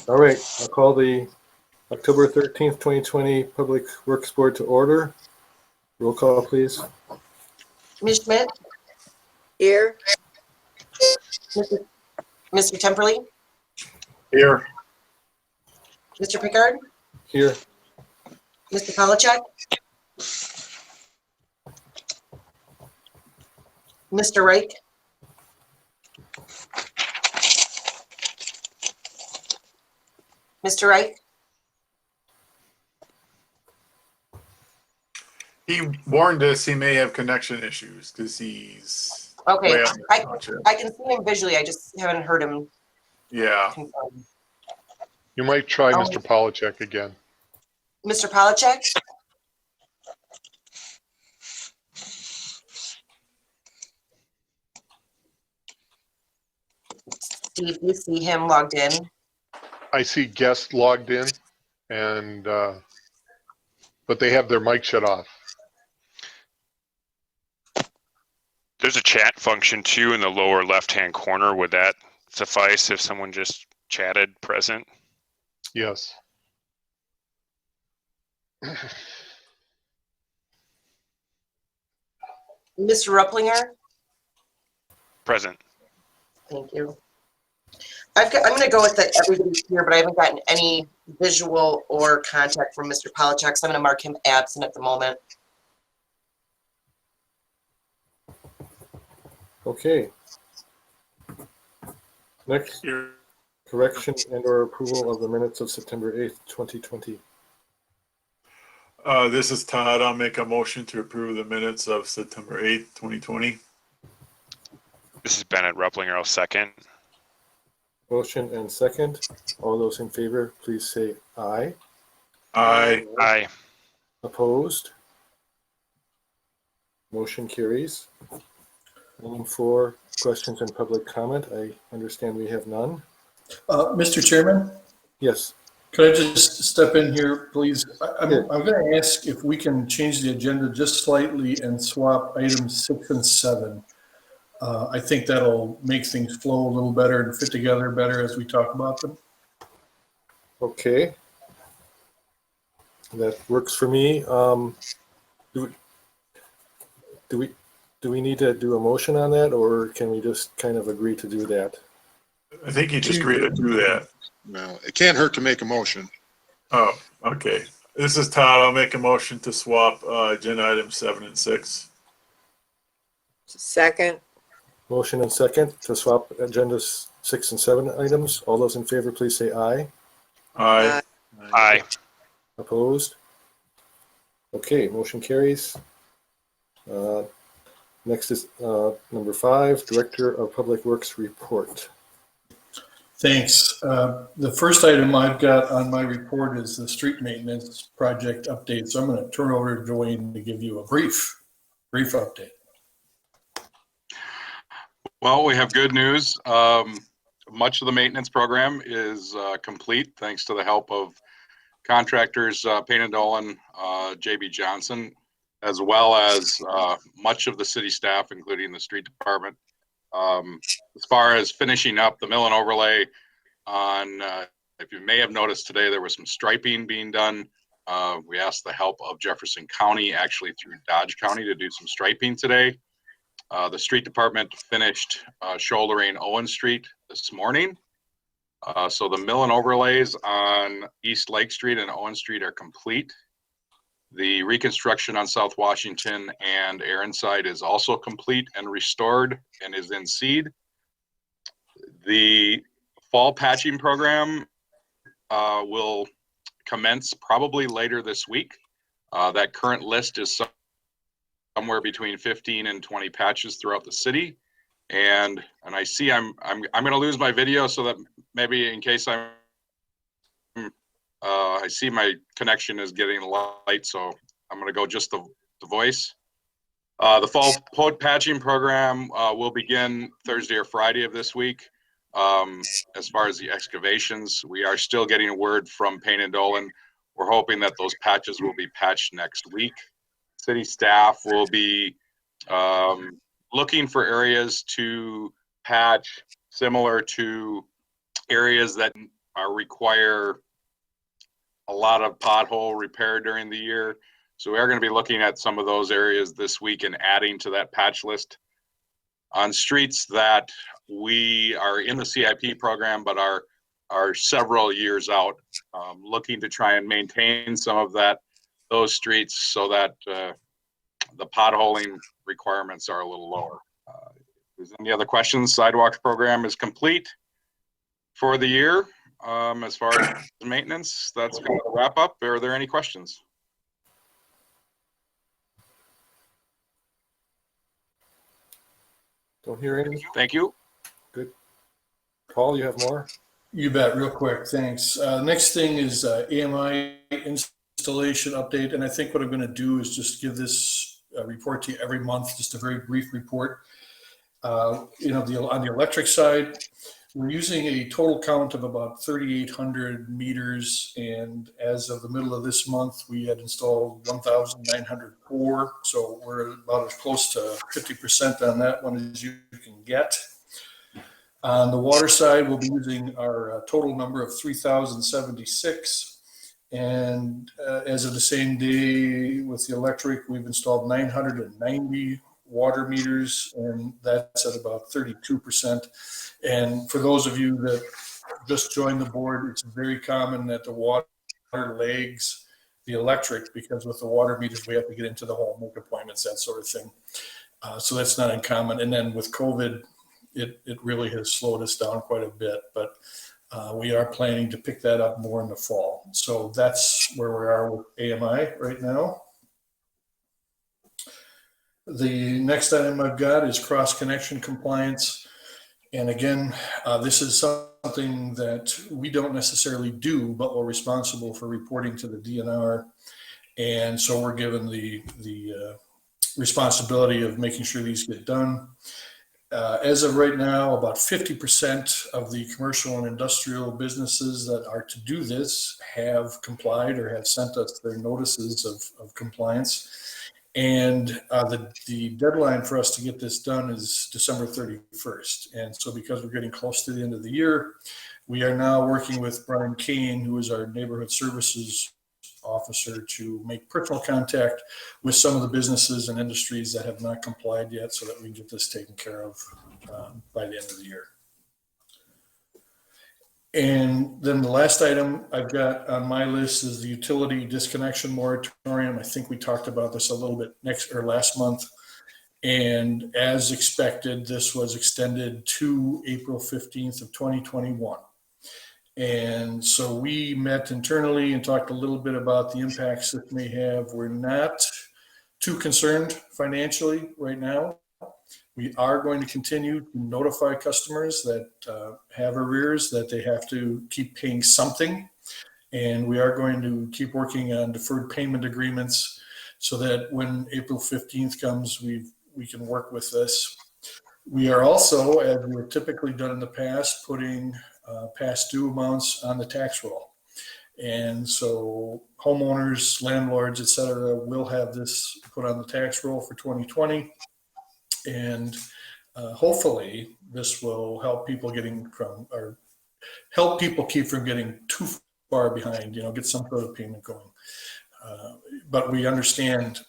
All right, I'll call the October 13th, 2020 Public Works Board to order. Roll call, please. Ms. Schmidt, Here. Mr. Temperley, Here. Mr. Pickard, Here. Mr. Polachek, Mr. Reich, Mr. Reich, He warned us he may have connection issues because he's okay, way up I there. can see him visually, I just haven't heard him Yeah. confirm. You might try Oh. Mr. Polachek again. Mr. Polachek? Steve, do you see him logged in? I see guests logged in, and but they have their mic shut off. There's a chat function too in the lower left-hand corner. Would that suffice if someone just chatted present? Yes. Mr. Rupplinger? Present. Thank you. I'm going to go with that everybody's here, but I haven't gotten any visual or contact from Mr. Polachek, so I'm going to mark him absent at the moment. Okay. Next, correction and or approval of the minutes of September 8th, 2020. This is Todd. I'll make a motion to approve the minutes of September 8th, 2020. This is Bennett Rupplinger. I'll second. Motion and second. All those in favor, please say aye. Aye. Aye. Opposed? Motion carries. Item 4, questions and public comment. I understand we have none. Mr. Chairman, Yes. could I just step in here, please? I'm Yeah. going to ask if we can change the agenda just slightly and swap items 6 and 7. I think that'll make things flow a little better and fit together better as we talk about them. Okay. That works for me. Do we need to do a motion on that, or can we just kind of agree to do that? I think you just agreed to do that. No, it can't hurt to make a motion. Oh, okay. This is Todd. I'll make a motion to swap agenda items 7 and 6. Second. Motion and second to swap agendas 6 and 7 items. All those in favor, please say aye. Aye. Aye. Opposed? Okay, motion carries. Next is number 5, Director of Public Works report. Thanks. The first item I've got on my report is the street maintenance project update. So I'm going to turn over to Dwayne to give you a brief update. Well, we have good news. Much of the maintenance program is complete thanks to the help of contractors Payne & Dolan, JB Johnson, as well as much of the city staff, including the street department. As far as finishing up the mill and overlay on, if you may have noticed today, there was some striping being done. We asked the help of Jefferson County, actually through Dodge County, to do some striping today. The street department finished shouldering Owen Street this morning. So the mill and overlays on East Lake Street and Owen Street are complete. The reconstruction on South Washington and Aronside is also complete and restored and is in seed. The fall patching program will commence probably later this week. That current list is somewhere between 15 and 20 patches throughout the city. And I see I'm going to lose my video, so that maybe in case I see my connection is getting light, so I'm going to go just the voice. The fall patching program will begin Thursday or Friday of this week. As far as the excavations, we are still getting word from Payne & Dolan. We're hoping that those patches will be patched next week. City staff will be looking for areas to patch similar to areas that require a lot of pothole repair during the year. So we are going to be looking at some of those areas this week and adding to that patch list on streets that we are in the CIP program, but are several years out, looking to try and maintain some of those streets so that the potholing requirements are a little lower. If there's any other questions, sidewalks program is complete for the year. As far as maintenance, that's going to wrap up. Are there any questions? Don't hear any. Thank you. Good. Paul, you have more? You bet, real quick, thanks. Next thing is AMI installation update, and I think what I'm going to do is just give this report to you every month, just a very brief report. On the electric side, we're using a total count of about 3,800 meters, and as of the middle of this month, we had installed 1,904, so we're about as close to 50% on that one as you can get. On the water side, we'll be using our total number of 3,076. And as of the same day with the electric, we've installed 990 water meters, and that's at about 32%. And for those of you that just joined the board, it's very common that the water lags the electric, because with the water meters, we have to get into the home, make appointments, that sort of thing. So that's not uncommon. And then with COVID, it really has slowed us down quite a bit, but we are planning to pick that up more in the fall. So that's where we are with AMI right now. The next item I've got is cross-connection compliance. And again, this is something that we don't necessarily do, but we're responsible for reporting to the DNR. And so we're given the responsibility of making sure these get done. As of right now, about 50% of the commercial and industrial businesses that are to do this have complied or have sent us their notices of compliance. And the deadline for us to get this done is December 31st. And so because we're getting close to the end of the year, we are now working with Brian Kane, who is our neighborhood services officer, to make personal contact with some of the businesses and industries that have not complied yet, so that we can get this taken care of by the end of the year. And then the last item I've got on my list is the utility disconnection moratorium. I think we talked about this a little bit last month. And as expected, this was extended to April 15th of 2021. And so we met internally and talked a little bit about the impacts that may have. We're not too concerned financially right now. We are going to continue to notify customers that have arrears that they have to keep paying something. And we are going to keep working on deferred payment agreements so that when April 15th comes, we can work with this. We are also, as we've typically done in the past, putting past due amounts on the tax roll. And so homeowners, landlords, et cetera, will have this put on the tax roll for 2020. And hopefully this will help people help people keep from getting too far behind, get some sort of payment going. But we understand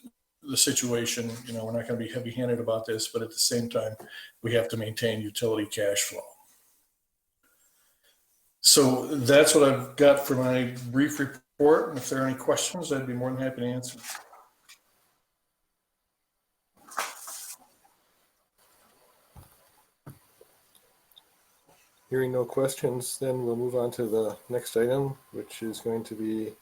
the situation, we're not going to be heavy-handed about this, but at the same time, we have to maintain utility cash flow. So that's what I've got for my brief report. And if there are any questions, I'd be more than happy to answer. Hearing no questions, then we'll move on to the next item, which is going to be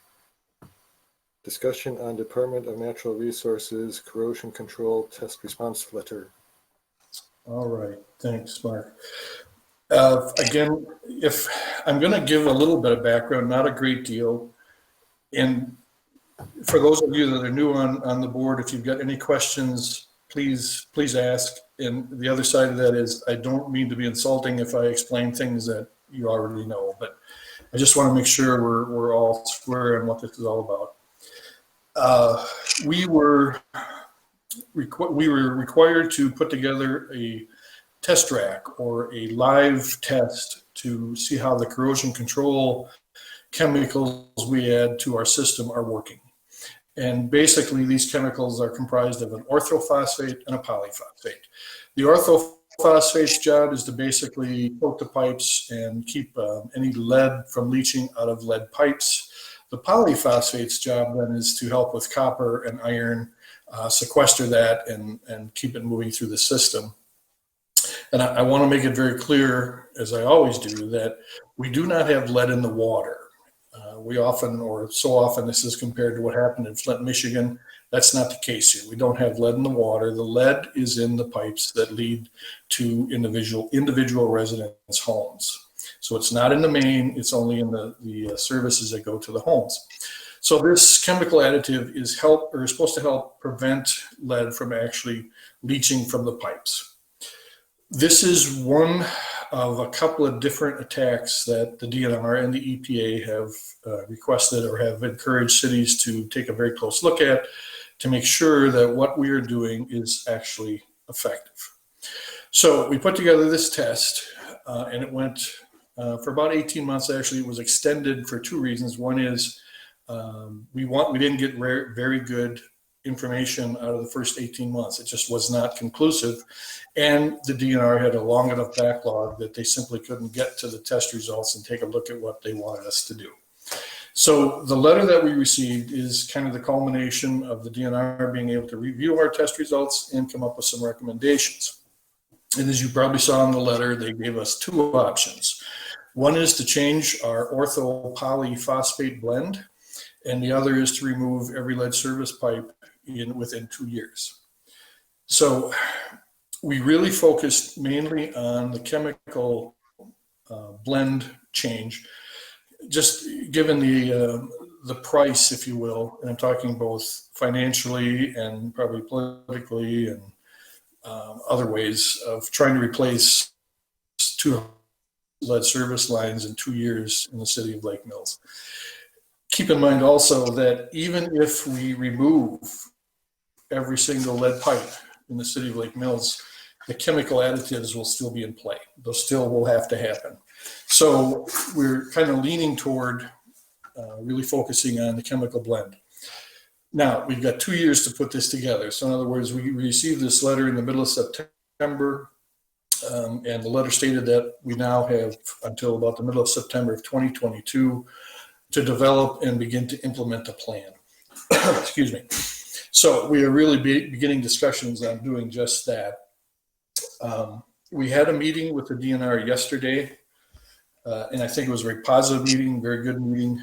discussion on Department of Natural Resources corrosion control test response letter. All right, thanks, Mark. Again, if I'm going to give a little bit of background, not a great deal. And for those of you that are new on the board, if you've got any questions, please ask. And the other side of that is, I don't mean to be insulting if I explain things that you already know, but I just want to make sure we're all square on what this is all about. We were required to put together a test rack or a live test to see how the corrosion control chemicals we add to our system are working. And basically, these chemicals are comprised of an orthophosphate and a polyphosphate. The orthophosphate's job is to basically coat the pipes and keep any lead from leaching out of lead pipes. The polyphosphate's job then is to help with copper and iron, sequester that and keep it moving through the system. And I want to make it very clear, as I always do, that we do not have lead in the water. We often, or so often, this is compared to what happened in Flint, Michigan. That's not the case here. We don't have lead in the water. The lead is in the pipes that lead to individual residents' homes. So it's not in the main, it's only in the services that go to the homes. So this chemical additive is supposed to help prevent lead from actually leaching from the pipes. This is one of a couple of different attacks that the DNR and the EPA have requested or have encouraged cities to take a very close look at to make sure that what we are doing is actually effective. So we put together this test and it went for about 18 months. Actually, it was extended for two reasons. One is we didn't get very good information out of the first 18 months. It just was not conclusive. And the DNR had a long enough backlog that they simply couldn't get to the test results and take a look at what they wanted us to do. So the letter that we received is kind of the culmination of the DNR being able to review our test results and come up with some recommendations. And as you probably saw in the letter, they gave us two options. One is to change our ortho-polyphosphate blend, and the other is to remove every lead service pipe within 2 years. So we really focused mainly on the chemical blend change, just given the price, if you will, and I'm talking both financially and probably politically and other ways of trying to replace 2 lead service lines in 2 years in the city of Lake Mills. Keep in mind also that even if we remove every single lead pipe in the city of Lake Mills, the chemical additives will still be in play. Those still will have to happen. So we're kind of leaning toward really focusing on the chemical blend. Now, we've got 2 years to put this together. So in other words, we received this letter in the middle of September, and the letter stated that we now have until about the middle of September of 2022 to develop and begin to implement a plan. Excuse me. So we are really beginning discussions on doing just that. We had a meeting with the DNR yesterday, and I think it was a very positive meeting, very good meeting,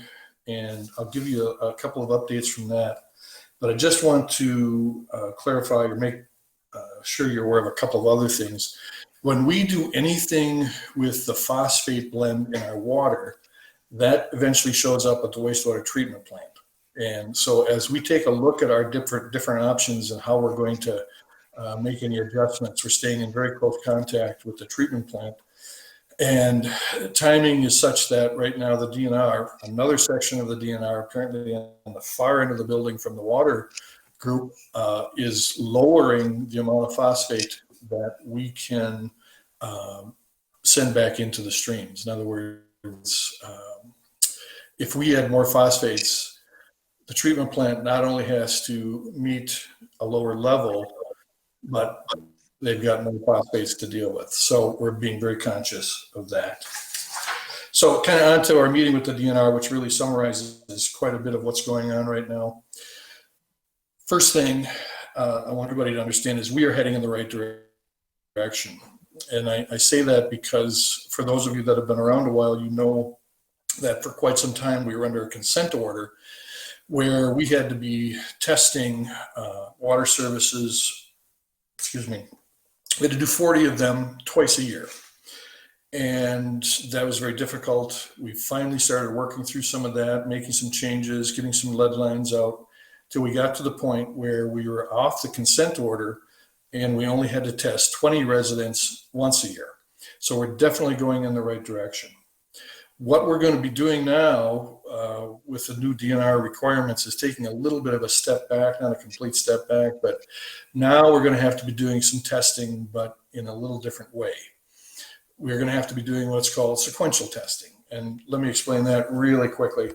and I'll give you a couple of updates from that. But I just want to clarify or make sure you're aware of a couple of other things. When we do anything with the phosphate blend in our water, that eventually shows up at the wastewater treatment plant. And so as we take a look at our different options and how we're going to make any adjustments, we're staying in very close contact with the treatment plant. And timing is such that right now the DNR, another section of the DNR, currently on the far end of the building from the water group, is lowering the amount of phosphate that we can send back into the streams. In other words, if we add more phosphates, the treatment plant not only has to meet a lower level, but they've got more phosphates to deal with. So we're being very conscious of that. So kind of onto our meeting with the DNR, which really summarizes quite a bit of what's going on right now. First thing I want everybody to understand is we are heading in the right direction. And I say that because for those of you that have been around a while, you know that for quite some time we were under a consent order where we had to be testing water services, we had to do 40 of them twice a year. And that was very difficult. We finally started working through some of that, making some changes, getting some lead lines out, till we got to the point where we were off the consent order and we only had to test 20 residents once a year. So we're definitely going in the right direction. What we're going to be doing now with the new DNR requirements is taking a little bit of a step back, not a complete step back, but now we're going to have to be doing some testing, but in a little different way. We're going to have to be doing what's called sequential testing. And let me explain that really quickly.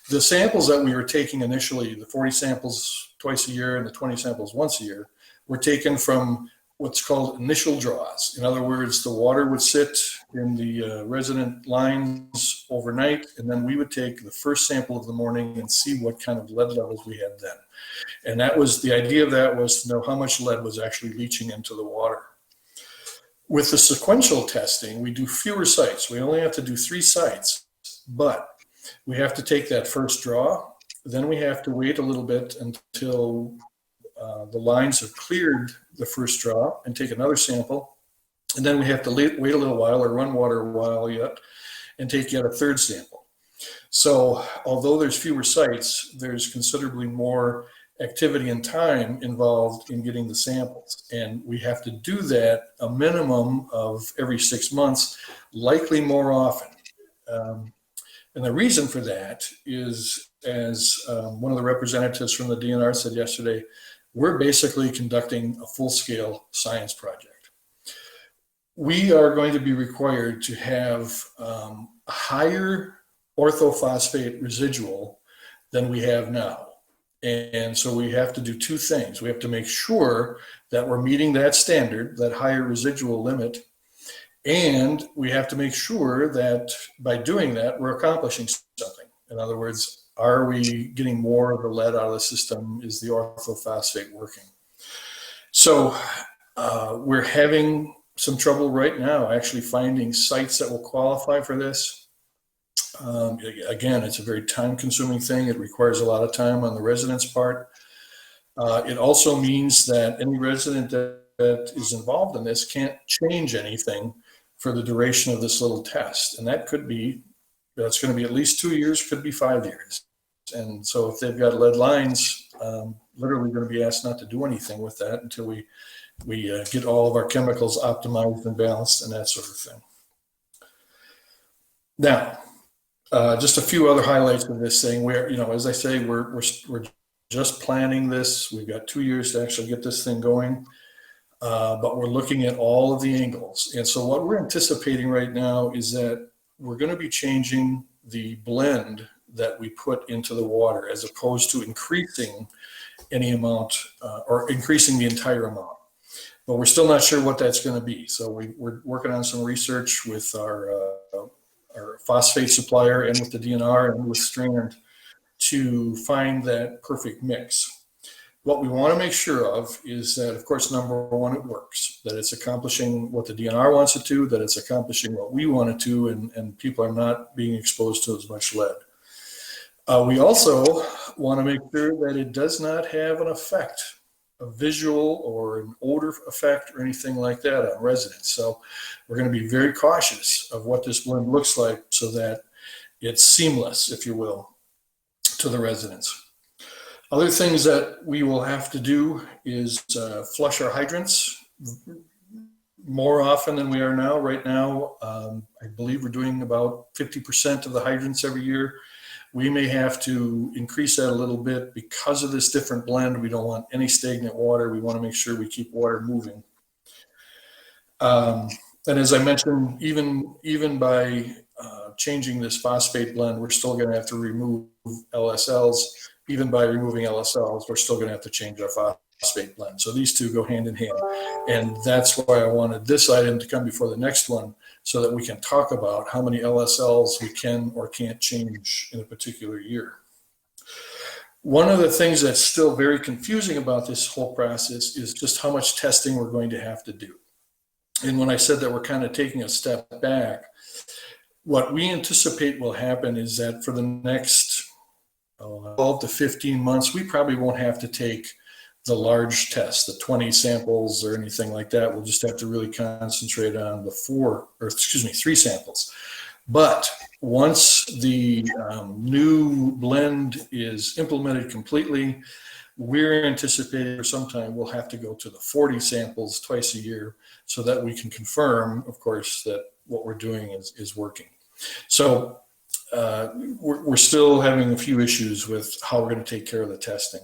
The samples that we were taking initially, the 40 samples twice a year and the 20 samples once a year, were taken from what's called initial draws. In other words, the water would sit in the resident lines overnight, and then we would take the first sample of the morning and see what kind of lead levels we had then. And that was, the idea of that was to know how much lead was actually leaching into the water. With the sequential testing, we do fewer sites. We only have to do 3 sites, but we have to take that first draw. Then we have to wait a little bit until the lines have cleared the first draw and take another sample. And then we have to wait a little while or run water a while yet and take yet a third sample. So although there's fewer sites, there's considerably more activity and time involved in getting the samples. And we have to do that a minimum of every 6 months, likely more often. And the reason for that is, as one of the representatives from the DNR said yesterday, we're basically conducting a full-scale science project. We are going to be required to have a higher orthophosphate residual than we have now. And so we have to do 2 things. We have to make sure that we're meeting that standard, that higher residual limit, and we have to make sure that by doing that, we're accomplishing something. In other words, are we getting more of the lead out of the system? Is the orthophosphate working? So we're having some trouble right now actually finding sites that will qualify for this. Again, it's a very time-consuming thing. It requires a lot of time on the resident's part. It also means that any resident that is involved in this can't change anything for the duration of this little test. And that's going to be at least 2 years, could be 5 years. And so if they've got lead lines, literally going to be asked not to do anything with that until we get all of our chemicals optimized and balanced and that sort of thing. Now, just a few other highlights of this thing. Where, as I say, we're just planning this. We've got 2 years to actually get this thing going, but we're looking at all of the angles. And so what we're anticipating right now is that we're going to be changing the blend that we put into the water, as opposed to increasing any amount or increasing the entire amount. But we're still not sure what that's going to be. So we're working on some research with our phosphate supplier and with the DNR and with Strand to find that perfect mix. What we want to make sure of is that, of course, number one, it works, that it's accomplishing what the DNR wants it to, that it's accomplishing what we want it to, and people are not being exposed to as much lead. We also want to make sure that it does not have an effect, a visual or an odor effect or anything like that on residents. So we're going to be very cautious of what this blend looks like so that it's seamless, if you will, to the residents. Other things that we will have to do is flush our hydrants more often than we are now. Right now, I believe we're doing about 50% of the hydrants every year. We may have to increase that a little bit because of this different blend. We don't want any stagnant water. We want to make sure we keep water moving. And as I mentioned, even by changing this phosphate blend, we're still going to have to remove LSLs. Even by removing LSLs, we're still going to have to change our phosphate blend. So these two go hand in hand. And that's why I wanted this item to come before the next one, so that we can talk about how many LSLs we can or can't change in a particular year. One of the things that's still very confusing about this whole process is just how much testing we're going to have to do. And when I said that we're kind of taking a step back, what we anticipate will happen is that for the next 12 to 15 months, we probably won't have to take the large tests, the 20 samples or anything like that. We'll just have to really concentrate on the 3 samples. But once the new blend is implemented completely, we're anticipating for some time we'll have to go to the 40 samples twice a year so that we can confirm, of course, that what we're doing is working. So we're still having a few issues with how we're going to take care of the testing.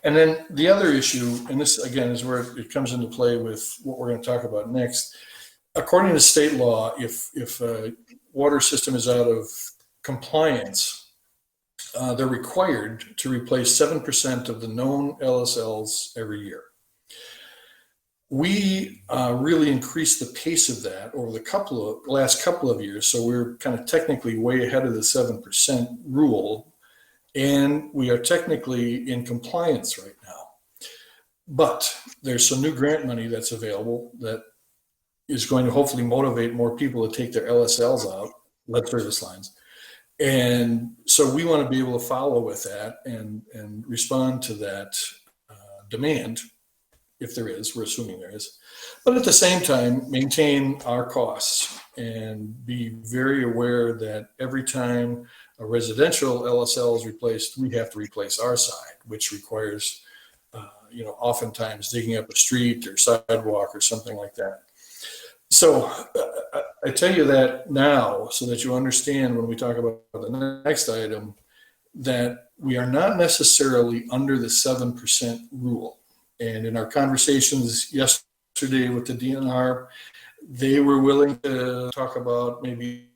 And then the other issue, and this again is where it comes into play with what we're going to talk about next. According to state law, if a water system is out of compliance, they're required to replace 7% of the known LSLs every year. We really increased the pace of that over the last couple of years, so we're kind of technically way ahead of the 7% rule, and we are technically in compliance right now. But there's some new grant money that's available that is going to hopefully motivate more people to take their LSLs out, lead service lines. And so we want to be able to follow with that and respond to that demand, if there is, we're assuming there is. But at the same time, maintain our costs and be very aware that every time a residential LSL is replaced, we have to replace our side, which requires, oftentimes digging up a street or sidewalk or something like that. So I tell you that now so that you understand when we talk about the next item that we are not necessarily under the 7% rule. And in our conversations yesterday with the DNR, they were willing to talk about maybe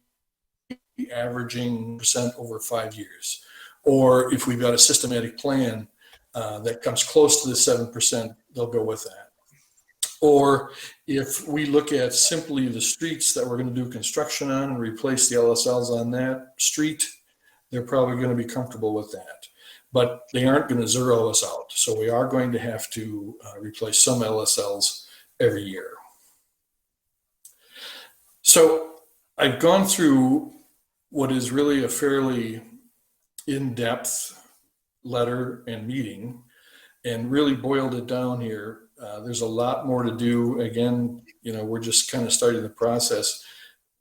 averaging percent over 5 years. Or if we've got a systematic plan that comes close to the 7%, they'll go with that. Or if we look at simply the streets that we're going to do construction on and replace the LSLs on that street, they're probably going to be comfortable with that. But they aren't going to zero us out. So we are going to have to replace some LSLs every year. So I've gone through what is really a fairly in-depth letter and meeting and really boiled it down here. There's a lot more to do. Again, we're just kind of starting the process.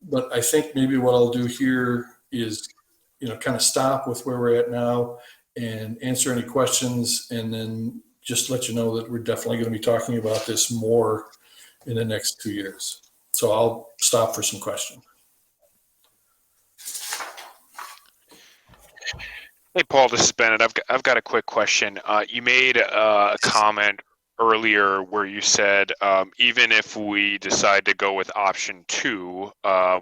But I think maybe what I'll do here is, kind of stop with where we're at now and answer any questions, and then just let you know that we're definitely going to be talking about this more in the next 2 years. So I'll stop for some questions. Hey, Paul, this is Bennett. I've got a quick question. You made a comment earlier where you said even if we decide to go with option 2,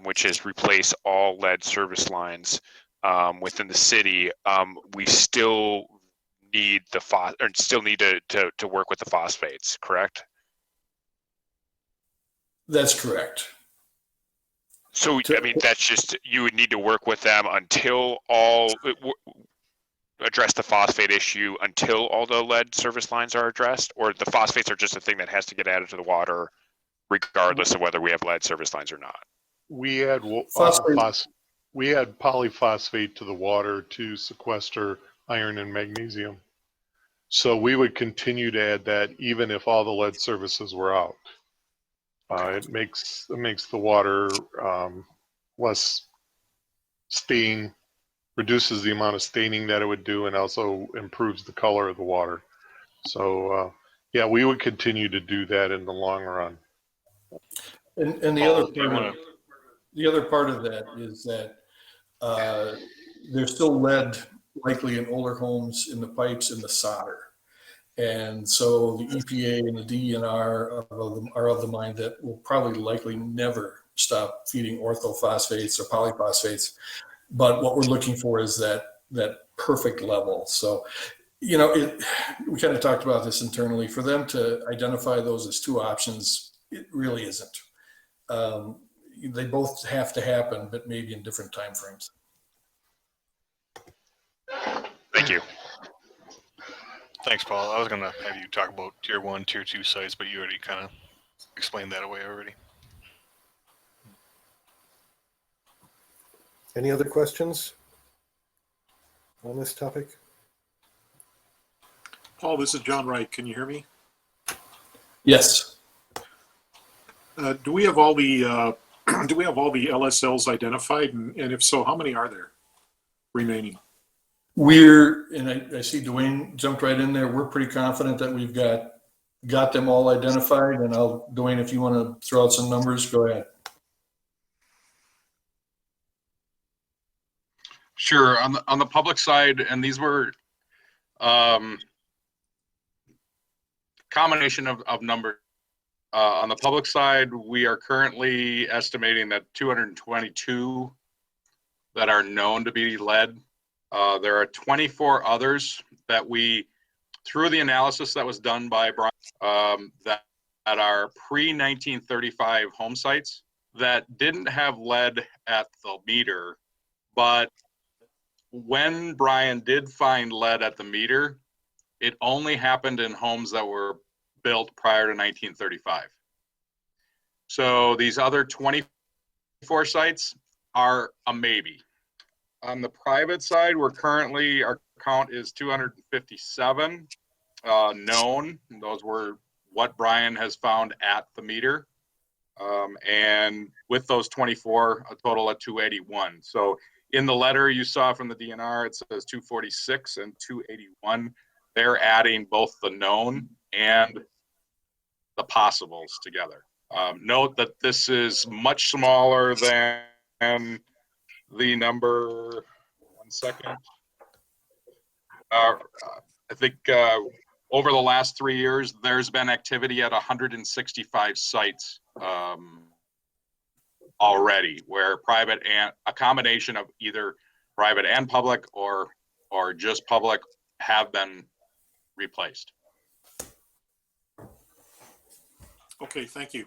which is replace all lead service lines within the city, we still need to work with the phosphates, correct? That's correct. So, I mean, that's just, you would need to work with them until address the phosphate issue until all the lead service lines are addressed, or the phosphates are just a thing that has to get added to the water regardless of whether we have lead service lines or not? We add polyphosphate to the water to sequester iron and magnesium. So we would continue to add that even if all the lead services were out. It makes the water less stain, reduces the amount of staining that it would do, and also improves the color of the water. So yeah, we would continue to do that in the long run. And the other part of that is that there's still lead likely in older homes in the pipes in the solder. And so the EPA and the DNR are of the mind that we'll probably likely never stop feeding orthophosphates or polyphosphates. But what we're looking for is that perfect level. So, we kind of talked about this internally. For them to identify those as 2 options, it really isn't. They both have to happen, but maybe in different timeframes. Thank you. Thanks, Paul. I was going to have you talk about tier 1, tier 2 sites, but you already kind of explained that away already. Any other questions on this topic? Paul, this is John Wright. Can you hear me? Yes. Do we have all the LSLs identified, and if so, how many are there remaining? I see Dwayne jumped right in there. We're pretty confident that we've got them all identified. And Dwayne, if you want to throw out some numbers, go ahead. Sure. On the public side, and these were combination of numbers. On the public side, we are currently estimating that 222 that are known to be lead. There are 24 others that we, through the analysis that was done by Brian, that are pre-1935 home sites that didn't have lead at the meter, but when Brian did find lead at the meter, it only happened in homes that were built prior to 1935. So these other 24 sites are a maybe. On the private side, we're currently, our count is 257 known. Those were what Brian has found at the meter. And with those 24, a total of 281. So in the letter you saw from the DNR, it says 246 and 281. They're adding both the known and the possibles together. Note that this is much smaller than the number, one second. I think over the last 3 years, there's been activity at 165 sites already, where private and a combination of either private and public or just public have been replaced. Okay, thank you.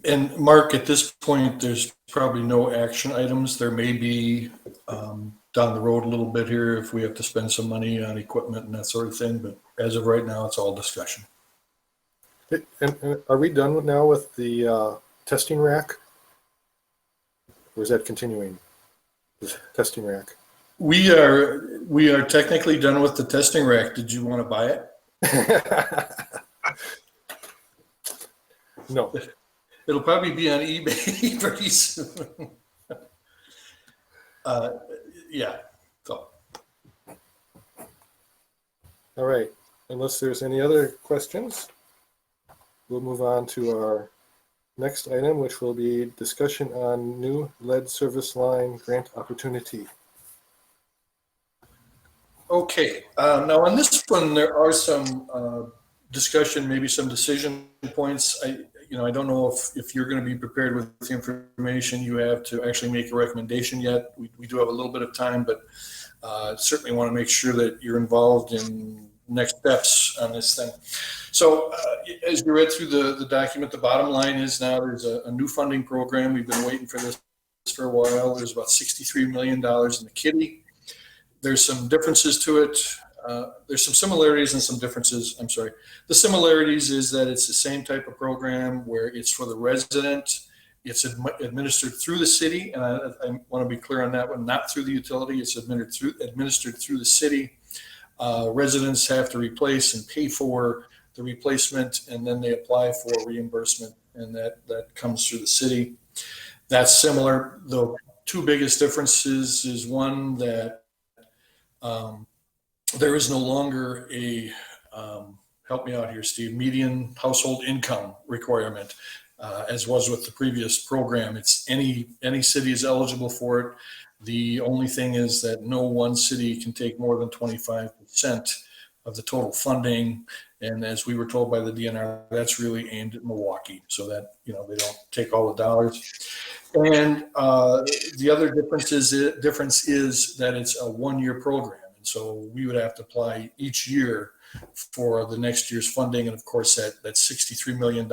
And Mark, at this point, there's probably no action items. There may be down the road a little bit here if we have to spend some money on equipment and that sort of thing. But as of right now, it's all discussion. And are we done now with the testing rack? Or is that continuing? The testing rack? We are technically done with the testing rack. Did you want to buy it? No. It'll probably be on eBay pretty soon. Yeah. So. All right. Unless there's any other questions, we'll move on to our next item, which will be discussion on new lead service line grant opportunity. Okay. Now on this one, there are some discussion, maybe some decision points. I don't know if you're going to be prepared with the information you have to actually make a recommendation yet. We do have a little bit of time, but certainly want to make sure that you're involved in next steps on this thing. So as you read through the document, the bottom line is now there's a new funding program. We've been waiting for this for a while. There's about $63 million in the kitty. There's some differences to it. There's some similarities and some differences. I'm sorry. The similarities is that it's the same type of program where it's for the resident. It's administered through the city, and I want to be clear on that one, not through the utility. It's administered through the city. Residents have to replace and pay for the replacement, and then they apply for reimbursement, and that comes through the city. That's similar. The two biggest differences is one that there is no longer a, help me out here, Steve, median household income requirement, as was with the previous program. It's any city is eligible for it. The only thing is that no one city can take more than 25% of the total funding. And as we were told by the DNR, that's really aimed at Milwaukee, so that, they don't take all the dollars. And the other difference is that it's a one-year program. And so we would have to apply each year for the next year's funding. And of course, that $63 million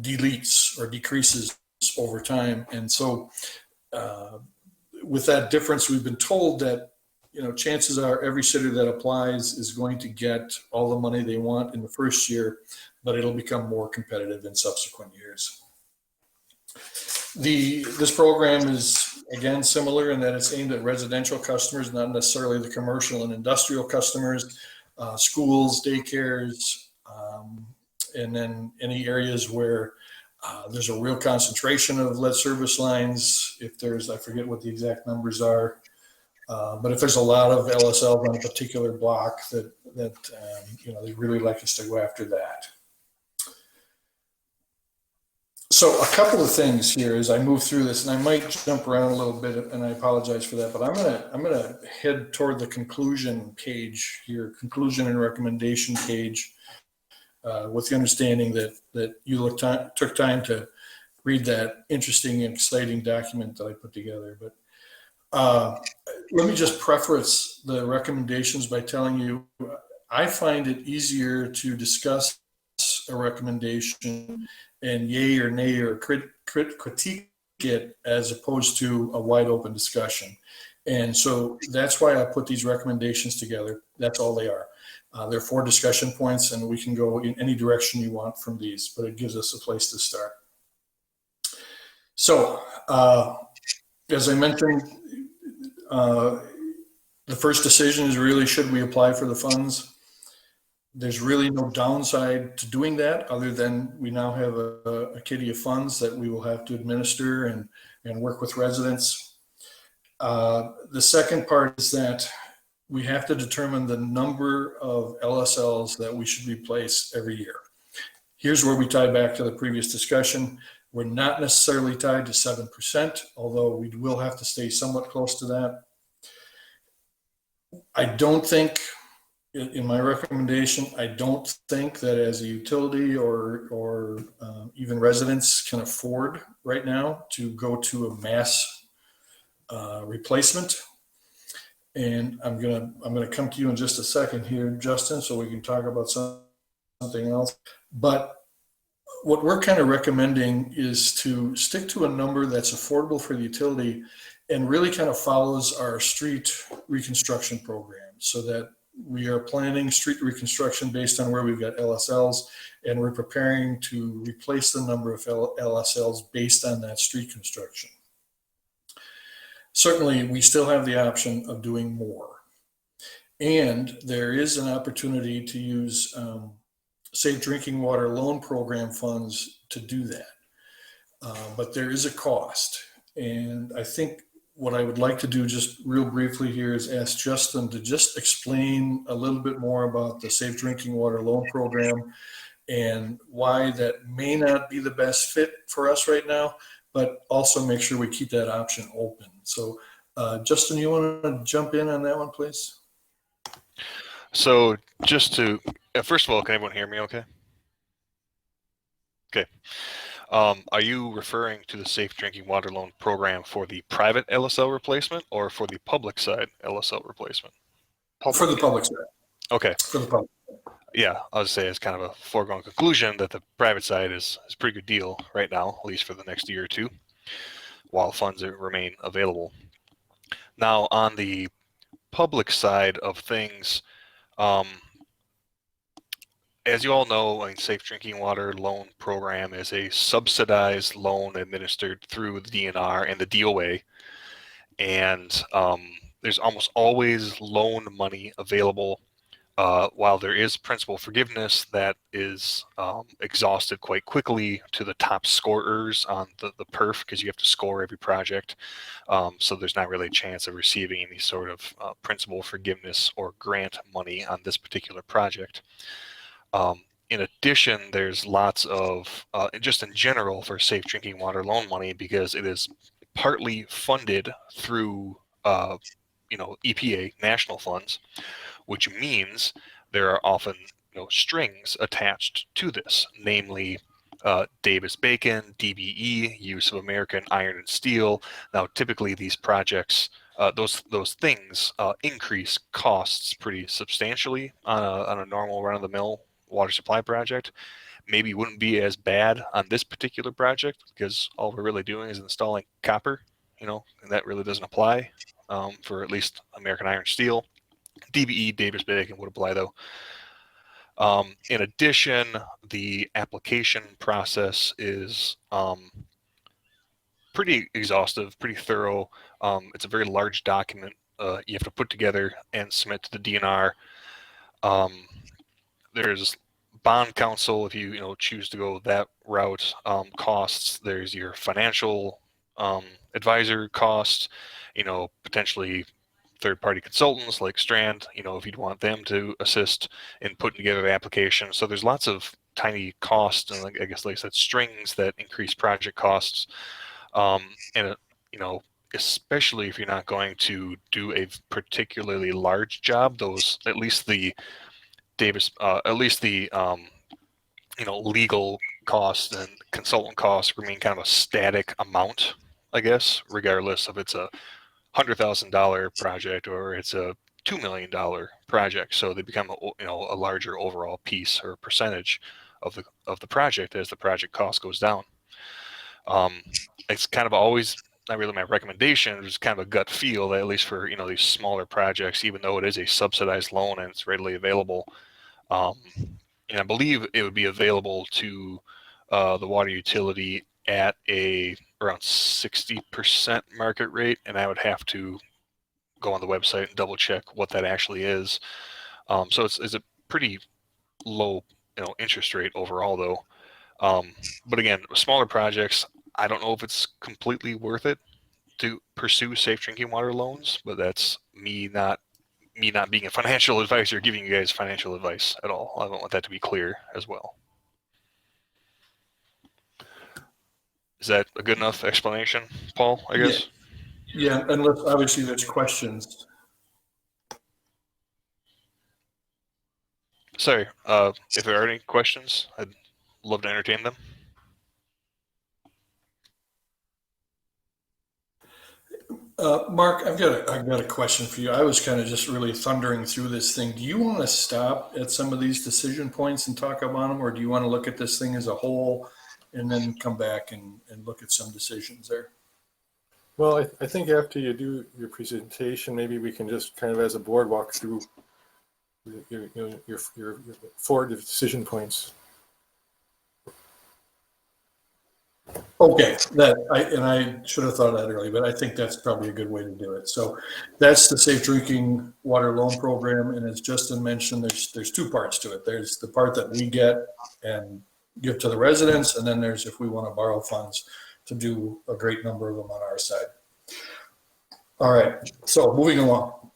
deletes or decreases over time. And so with that difference, we've been told that, chances are every city that applies is going to get all the money they want in the first year, but it'll become more competitive in subsequent years. This program is, again, similar in that it's aimed at residential customers, not necessarily the commercial and industrial customers, schools, daycares, and then any areas where there's a real concentration of lead service lines. If there's, I forget what the exact numbers are, but if there's a lot of LSL on a particular block that they really like us to go after that. So a couple of things here as I move through this, and I might jump around a little bit, and I apologize for that, but I'm gonna head toward the conclusion page here, conclusion and recommendation page, with the understanding that you took time to read that interesting and exciting document that I put together. But let me just preface the recommendations by telling you, I find it easier to discuss a recommendation and yay or nay or critique it as opposed to a wide open discussion. And so that's why I put these recommendations together. That's all they are. They're 4 discussion points, and we can go in any direction you want from these, but it gives us a place to start. So, as I mentioned, the first decision is really, should we apply for the funds? There's really no downside to doing that, other than we now have a kitty of funds that we will have to administer and work with residents. The second part is that we have to determine the number of LSLs that we should replace every year. Here's where we tie back to the previous discussion. We're not necessarily tied to 7%, although we will have to stay somewhat close to that. I don't think, in my recommendation, I don't think that as a utility or even residents can afford right now to go to a mass replacement. And I'm gonna come to you in just a second here, Justin, so we can talk about something else. But what we're kind of recommending is to stick to a number that's affordable for the utility and really kind of follows our street reconstruction program, so that we are planning street reconstruction based on where we've got LSLs, and we're preparing to replace the number of LSLs based on that street construction. Certainly, we still have the option of doing more. And there is an opportunity to use Safe Drinking Water Loan Program funds to do that. But there is a cost. And I think what I would like to do just real briefly here is ask Justin to just explain a little bit more about the Safe Drinking Water Loan Program and why that may not be the best fit for us right now, but also make sure we keep that option open. So Justin, you want to jump in on that one, please? So just to, first of all, can everyone hear me okay? Okay. Are you referring to the Safe Drinking Water Loan Program for the private LSL replacement or for the public side LSL replacement? For the public side. Okay. For the public. Yeah, I'll just say it's kind of a foregone conclusion that the private side is a pretty good deal right now, at least for the next year or two, while funds remain available. Now, on the public side of things, as you all know, a Safe Drinking Water Loan Program is a subsidized loan administered through the DNR and the DOA, and there's almost always loan money available. While there is principal forgiveness that is exhausted quite quickly to the top scorers on the perf, because you have to score every project. So there's not really a chance of receiving any sort of principal forgiveness or grant money on this particular project. In addition, there's lots of, just in general for Safe Drinking Water loan money, because it is partly funded through, EPA national funds, which means there are often strings attached to this, namely Davis-Bacon, DBE, use of American iron and steel. Now, typically these projects, those things increase costs pretty substantially on a normal run-of-the-mill water supply project. Maybe wouldn't be as bad on this particular project because all we're really doing is installing copper, and that really doesn't apply for at least American iron steel. DBE, Davis-Bacon would apply though. In addition, the application process is pretty exhaustive, pretty thorough. It's a very large document you have to put together and submit to the DNR. There's bond counsel if you choose to go that route. Costs. There's your financial advisor costs. Potentially third-party consultants like Strand. If you'd want them to assist in putting together the application. So there's lots of tiny costs, and I guess like I said, strings that increase project costs. And you know, especially if you're not going to do a particularly large job, those at least the you know, legal costs and consultant costs remain kind of a static amount, I guess, regardless if it's a $100,000 project or it's a $2 million project. So they become a larger overall piece or percentage of the project as the project cost goes down. It's kind of always not really my recommendation, it's kind of a gut feel that at least for these smaller projects, even though it is a subsidized loan and it's readily available, and I believe it would be available to the water utility at around 60% market rate, and I would have to go on the website and double check what that actually is. So it's a pretty low interest rate overall though. But again, smaller projects, I don't know if it's completely worth it to pursue safe drinking water loans, but that's me not being a financial advisor giving you guys financial advice at all. I want that to be clear as well. Is that a good enough explanation, Paul, I guess? Yeah, unless obviously there's questions. Sorry, if there are any questions, I'd love to entertain them. Mark, I've got a question for you. I was kind of just really thundering through this thing. Do you want to stop at some of these decision points and talk about them, or do you want to look at this thing as a whole and then come back and look at some decisions there? Well, I think after you do your presentation, maybe we can just kind of as a board walk through your 4 decision points. Okay, I should have thought of that earlier, but I think that's probably a good way to do it. So that's the Safe Drinking Water Loan Program, and as Justin mentioned, there's 2 parts to it. There's the part that we get and give to the residents, and then there's if we want to borrow funds to do a great number of them on our side. All right, so moving along.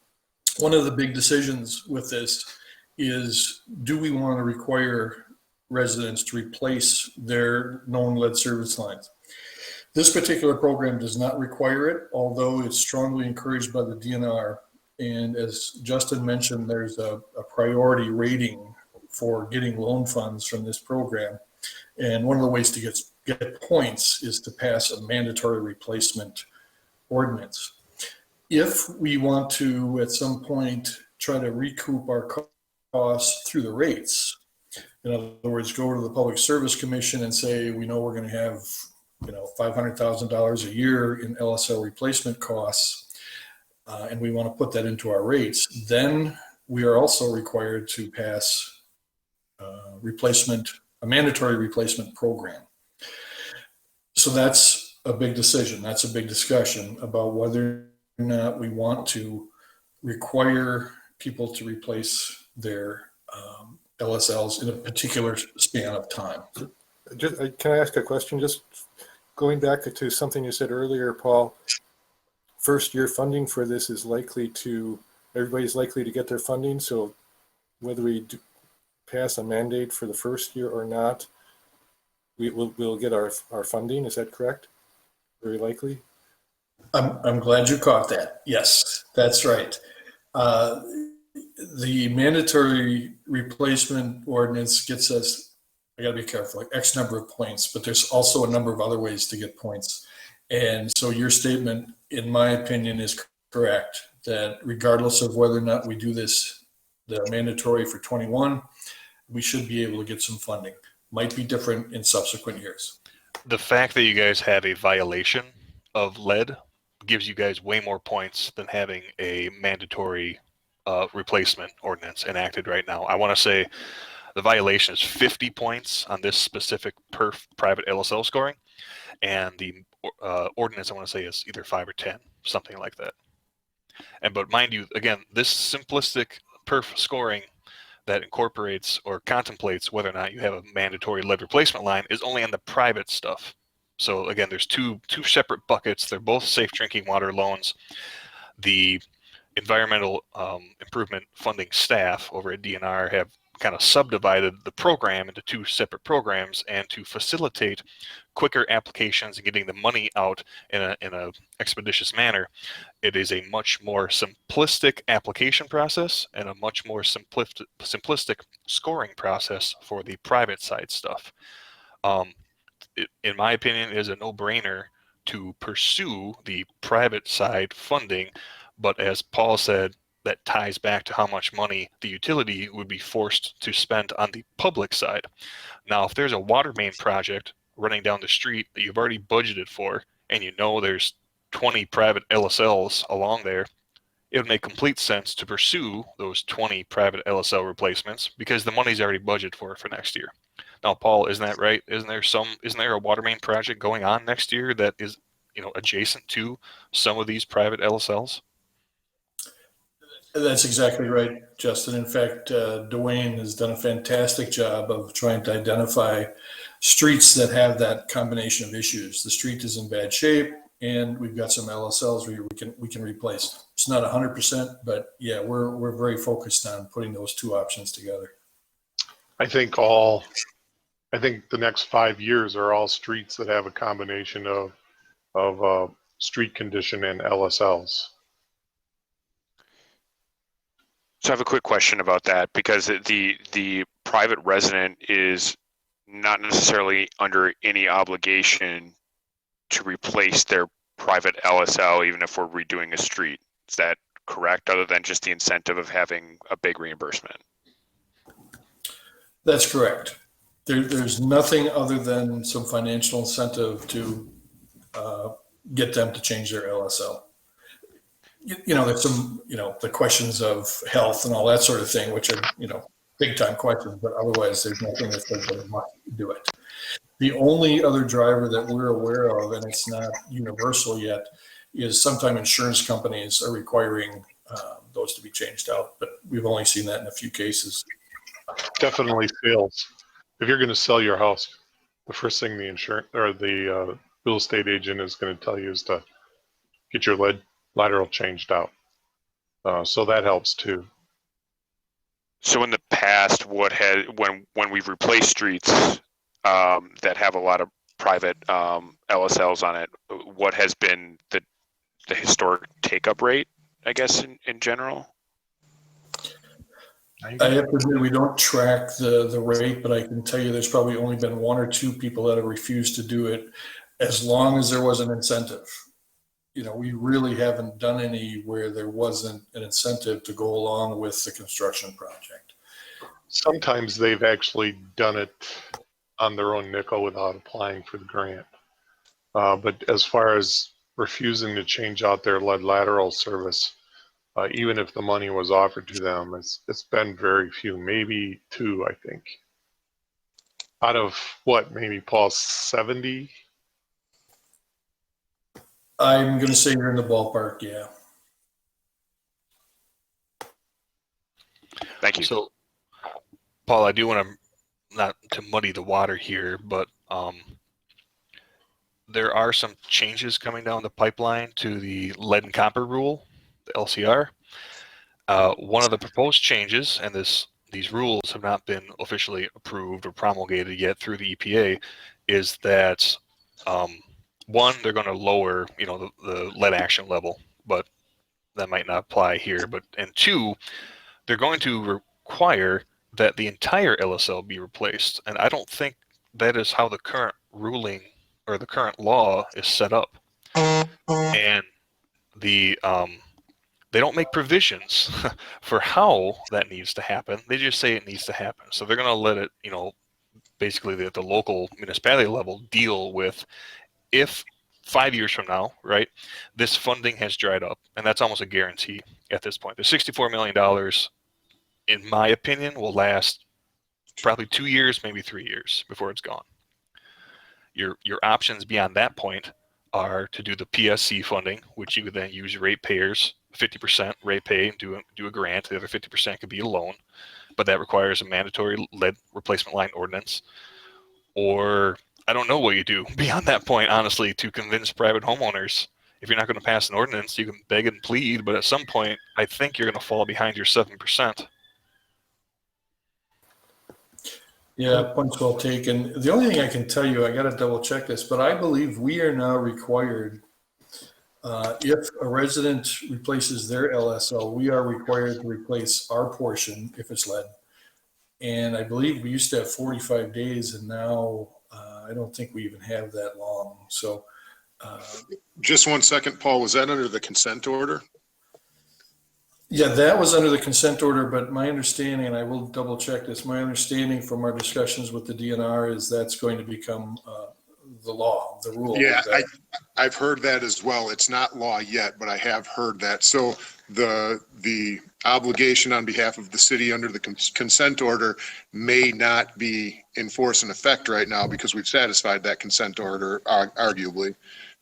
One of the big decisions with this is, do we want to require residents to replace their known lead service lines? This particular program does not require it, although it's strongly encouraged by the DNR. And as Justin mentioned, there's a priority rating for getting loan funds from this program. And one of the ways to get points is to pass a mandatory replacement ordinance. If we want to, at some point, try to recoup our costs through the rates, in other words, go to the Public Service Commission and say, we know we're going to have, $500,000 a year in LSL replacement costs, and we want to put that into our rates, then we are also required to pass a mandatory replacement program. So that's a big decision. That's a big discussion about whether or not we want to require people to replace their LSLs in a particular span of time. Can I ask a question? Just going back to something you said earlier, Paul, first year funding for this is everybody's likely to get their funding. So whether we pass a mandate for the first year or not, we'll get our funding. Is that correct? Very likely. I'm glad you caught that. Yes, that's right. The mandatory replacement ordinance gets us, I got to be careful, like X number of points, but there's also a number of other ways to get points. And so your statement, in my opinion, is correct, that regardless of whether or not we do this, the mandatory for 21, we should be able to get some funding. Might be different in subsequent years. The fact that you guys have a violation of lead gives you guys way more points than having a mandatory replacement ordinance enacted right now. I want to say the violation is 50 points on this specific perf private LSL scoring, and the ordinance I want to say is either 5 or 10, something like that. But mind you, again, this simplistic perf scoring that incorporates or contemplates whether or not you have a mandatory lead replacement line is only on the private stuff. So again, there's two separate buckets. They're both safe drinking water loans. The environmental improvement funding staff over at DNR have kind of subdivided the program into two separate programs, and to facilitate quicker applications and getting the money out in a expeditious manner, it is a much more simplistic application process and a much more simplistic scoring process for the private side stuff. In my opinion, it is a no-brainer to pursue the private side funding, but as Paul said, that ties back to how much money the utility would be forced to spend on the public side. Now, if there's a water main project running down the street that you've already budgeted for, and you know there's 20 private LSLs along there, it would make complete sense to pursue those 20 private LSL replacements because the money's already budgeted for next year. Now, Paul, isn't that right? Isn't there a water main project going on next year that is, adjacent to some of these private LSLs? That's exactly right, Justin. In fact, Dwayne has done a fantastic job of trying to identify streets that have that combination of issues. The street is in bad shape, and we've got some LSLs where we can replace. It's not 100%, but yeah, we're very focused on putting those two options together. I think the next 5 years are all streets that have a combination of street condition and LSLs. So I have a quick question about that, because the private resident is not necessarily under any obligation to replace their private LSL, even if we're redoing a street. Is that correct, other than just the incentive of having a big reimbursement? That's correct. There's nothing other than some financial incentive to get them to change their LSL. There's some, the questions of health and all that sort of thing, which are, big time questions, but otherwise there's nothing that says they must do it. The only other driver that we're aware of, and it's not universal yet, is sometimes insurance companies are requiring those to be changed out, but we've only seen that in a few cases. Definitely sales. If you're going to sell your house, the first thing the insurance or the real estate agent is going to tell you is to get your lateral changed out. So that helps too. So in the past, when we've replaced streets that have a lot of private LSLs on it, what has been the historic take-up rate, I guess, in general? I have to admit, we don't track the rate, but I can tell you there's probably only been one or two people that have refused to do it as long as there was an incentive. We really haven't done any where there wasn't an incentive to go along with the construction project. Sometimes they've actually done it on their own nickel without applying for the grant. But as far as refusing to change out their lead lateral service, even if the money was offered to them, it's been very few, maybe two, I think. Out of what, maybe Paul, 70? I'm going to say you're in the ballpark, yeah. Thank you. So, Paul, I do want to, not to muddy the water here, but there are some changes coming down the pipeline to the lead and copper rule, the LCR. One of the proposed changes, and these rules have not been officially approved or promulgated yet through the EPA, is that one, they're going to lower, the lead action level, but that might not apply here. And two, they're going to require that the entire LSL be replaced. And I don't think that is how the current ruling or the current law is set up. And they don't make provisions for how that needs to happen. They just say it needs to happen. So they're going to let it, basically at the local municipality level deal with if 5 years from now, right, this funding has dried up, and that's almost a guarantee at this point. The $64 million, in my opinion, will last probably 2 years, maybe 3 years before it's gone. Your options beyond that point are to do the PSC funding, which you could then use ratepayers, 50% rate pay, and do a grant. The other 50% could be a loan, but that requires a mandatory lead replacement line ordinance. Or I don't know what you do beyond that point, honestly, to convince private homeowners. If you're not going to pass an ordinance, you can beg and plead, but at some point, I think you're going to fall behind your 7%. Yeah, points well taken. The only thing I can tell you, I got to double check this, but I believe we are now required, if a resident replaces their LSL, we are required to replace our portion if it's lead. And I believe we used to have 45 days, and now I don't think we even have that long. So, Just 1 second, Paul, was that under the consent order? yeah, that was under the consent order, but my understanding, and I will double check this, my understanding from our discussions with the DNR is that's going to become the law, the rule. Yeah, I've heard that as well. It's not law yet, but I have heard that. So the obligation on behalf of the city under the consent order may not be in force and effect right now because we've satisfied that consent order, arguably.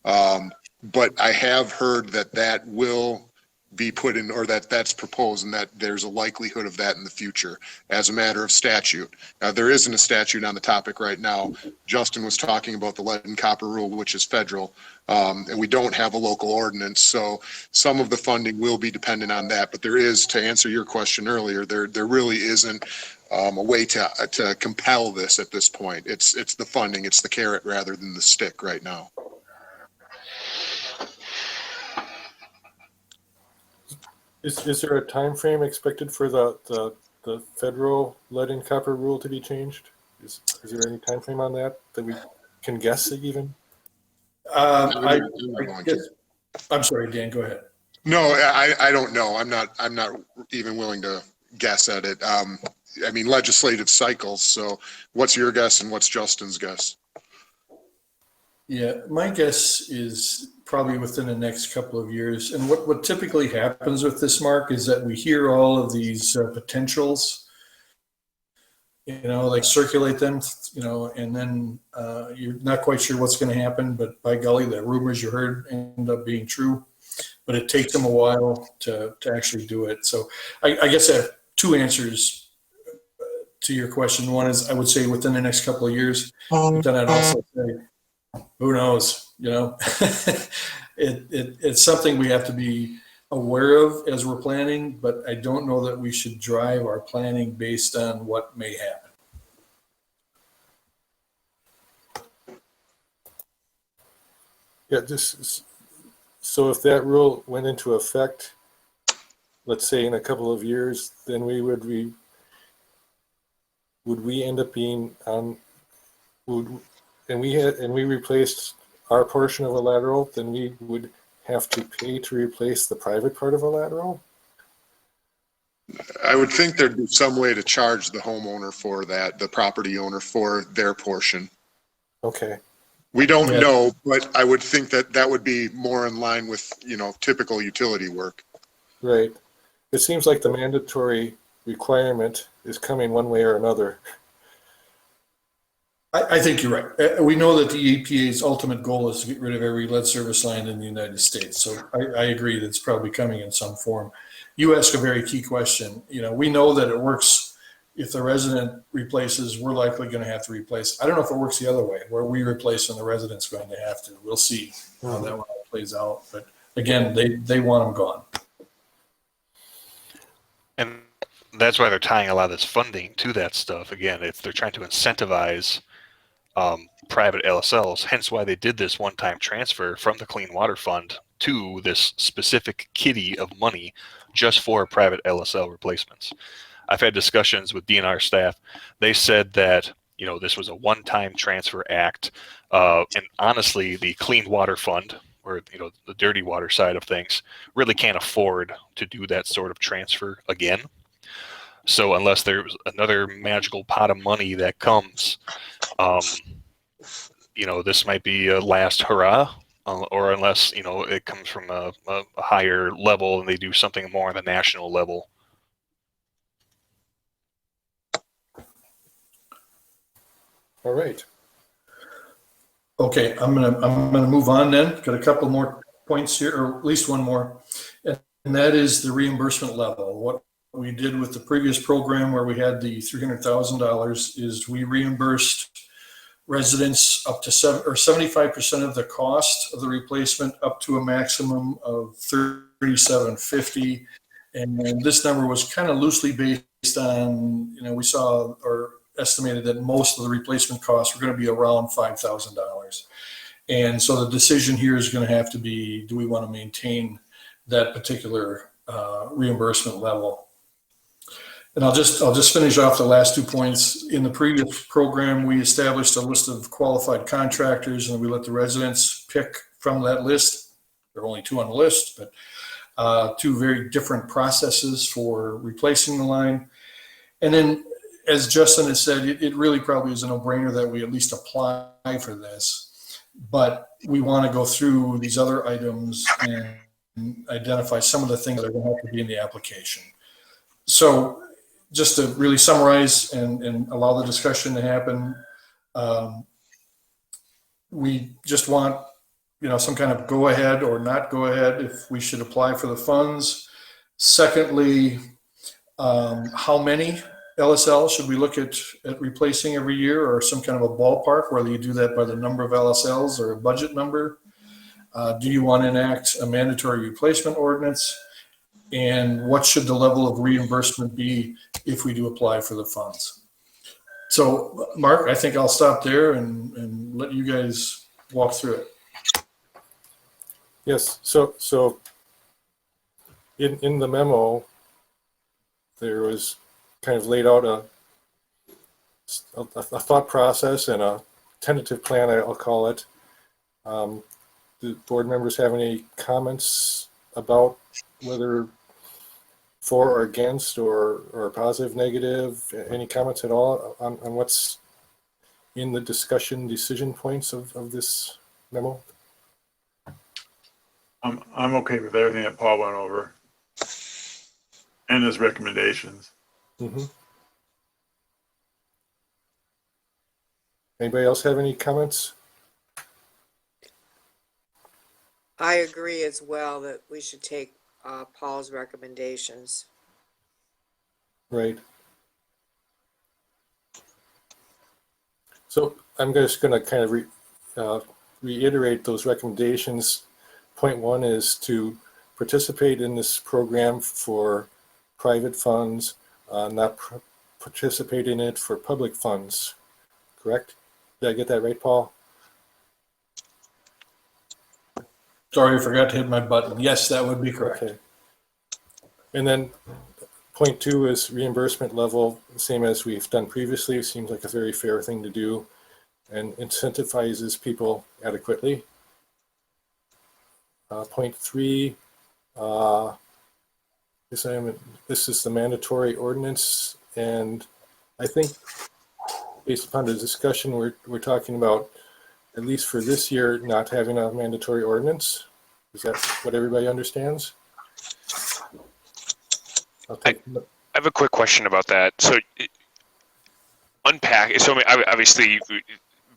But I have heard that that will be put in, or that's proposed, and that there's a likelihood of that in the future as a matter of statute. There isn't a statute on the topic right now. Justin was talking about the lead and copper rule, which is federal, and we don't have a local ordinance. So some of the funding will be dependent on that. But there is, to answer your question earlier, there really isn't a way to compel this at this point. It's the funding, it's the carrot rather than the stick right now. Is there a time frame expected for the federal lead and copper rule to be changed? Is there any time frame on that we can guess even? I guess, I'm sorry, Dan, go ahead. No, I don't know. I'm not even willing to guess at it. I mean, legislative cycles. So what's your guess and what's Justin's guess? Yeah, my guess is probably within the next couple of years. And what typically happens with this, Mark, is that we hear all of these potentials, like circulate them, and then you're not quite sure what's going to happen, but by golly, the rumors you heard end up being true. But it takes them a while to actually do it. So I guess I have two answers to your question. One is I would say within the next couple of years, but then I'd also say, who knows, it's something we have to be aware of as we're planning, but I don't know that we should drive our planning based on what may happen. Yeah, so if that rule went into effect, let's say in a couple of years, then would we end up being on, and we replaced our portion of a lateral, then we would have to pay to replace the private part of a lateral? I would think there'd be some way to charge the homeowner for that, the property owner for their portion. Okay. We don't know, but I would think that would be more in line with, typical utility work. Right. It seems like the mandatory requirement is coming one way or another. I think you're right. We know that the EPA's ultimate goal is to get rid of every lead service line in the United States. So I agree that it's probably coming in some form. You ask a very key question. We know that it works. If the resident replaces, we're likely going to have to replace. I don't know if it works the other way, where we replace and the resident's going to have to. We'll see how that one plays out. But again, they want them gone. And that's why they're tying a lot of this funding to that stuff. Again, they're trying to incentivize private LSLs, hence why they did this one-time transfer from the Clean Water Fund to this specific kitty of money just for private LSL replacements. I've had discussions with DNR staff. They said that this was a one-time transfer act, and honestly, the Clean Water Fund, or the dirty water side of things, really can't afford to do that sort of transfer again. So unless there's another magical pot of money that comes, this might be a last hurrah, or unless, it comes from a higher level and they do something more on the national level. All right. Okay, I'm gonna move on then. Got a couple more points here, or at least one more, and that is the reimbursement level. What we did with the previous program where we had the $300,000 is we reimbursed residents up to 75% of the cost of the replacement, up to a maximum of $3,750. And this number was kind of loosely based on, we saw, or estimated that most of the replacement costs were going to be around $5,000. And so the decision here is going to have to be, do we want to maintain that particular reimbursement level? And I'll just finish off the last 2 points. In the previous program, we established a list of qualified contractors, and we let the residents pick from that list. There are only 2 on the list, but 2 very different processes for replacing the line. And then, as Justin has said, it really probably is a no-brainer that we at least apply for this. But we want to go through these other items and identify some of the things that are going to have to be in the application. So just to really summarize and allow the discussion to happen, we just want, some kind of go ahead or not go ahead if we should apply for the funds. Secondly, how many LSL should we look at replacing every year, or some kind of a ballpark, whether you do that by the number of LSLs or a budget number? Do you want to enact a mandatory replacement ordinance? And what should the level of reimbursement be if we do apply for the funds? So, Mark, I think I'll stop there and let you guys walk through it. Yes, so in the memo, there was kind of laid out a thought process and a tentative plan, I'll call it. Do board members have any comments about whether for or against or positive, negative, any comments at all on what's in the discussion decision points of this memo? I'm okay with everything that Paul went over and his recommendations. Mm-hmm. Anybody else have any comments? I agree as well that we should take Paul's recommendations. Right. So I'm just going to kind of reiterate those recommendations. Point 1 is to participate in this program for private funds, not participate in it for public funds. Correct? Did I get that right, Paul? Sorry, I forgot to hit my button. Yes, that would be correct. Okay. And then point 2 is reimbursement level, same as we've done previously. It seems like a very fair thing to do and incentivizes people adequately. Point 3, this is the mandatory ordinance, and I think based upon the discussion, we're talking about, at least for this year, not having a mandatory ordinance. Is that what everybody understands? I have a quick question about that. So unpack. So obviously,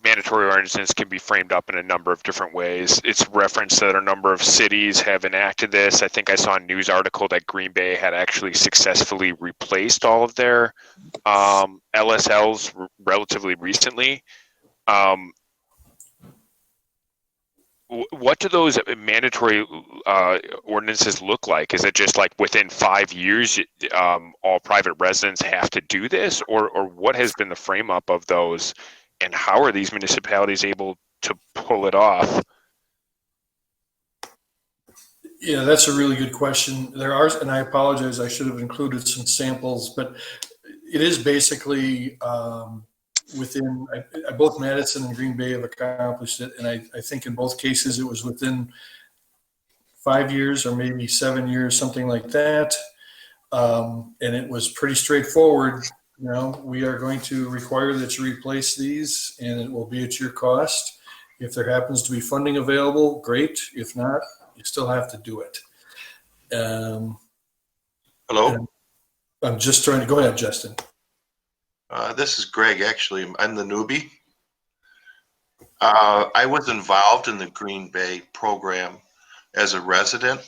mandatory ordinances can be framed up in a number of different ways. It's referenced that a number of cities have enacted this. I think I saw a news article that Green Bay had actually successfully replaced all of their LSLs relatively recently. What do those mandatory ordinances look like? Is it just like within 5 years, all private residents have to do this, or what has been the frame up of those, and how are these municipalities able to pull it off? Yeah, that's a really good question. There are, and I apologize, I should have included some samples, but it is basically within, both Madison and Green Bay have accomplished it. And I think in both cases, it was within 5 years or maybe 7 years, something like that. And it was pretty straightforward. We are going to require that you replace these, and it will be at your cost. If there happens to be funding available, great. If not, you still have to do it. Hello? I'm just trying to, go ahead, Justin. This is Greg, actually. I'm the newbie. I was involved in the Green Bay program as a resident,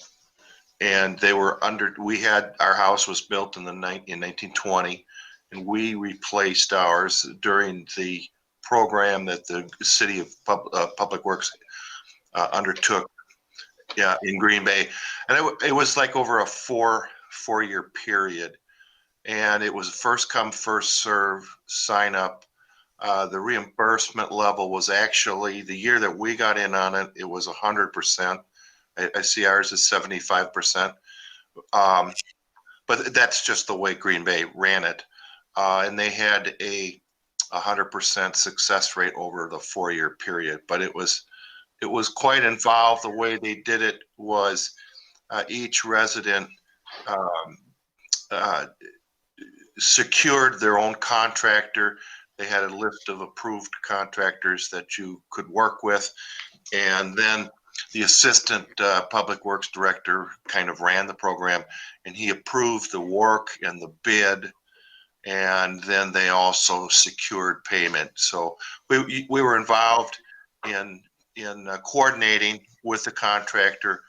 and our house was built in 1920, and we replaced ours during the program that the City of Public Works undertook in Green Bay. And it was like over a four-year period. and it was first come, first serve sign up. The reimbursement level was actually, the year that we got in on it, it was 100%. I see ours is 75%. But that's just the way Green Bay ran it. And they had a 100% success rate over the 4-year period. But it was quite involved. The way they did it was each resident secured their own contractor. They had a list of approved contractors that you could work with. And then the assistant public works director kind of ran the program, and he approved the work and the bid. And then they also secured payment. So we were involved in coordinating with the contractor,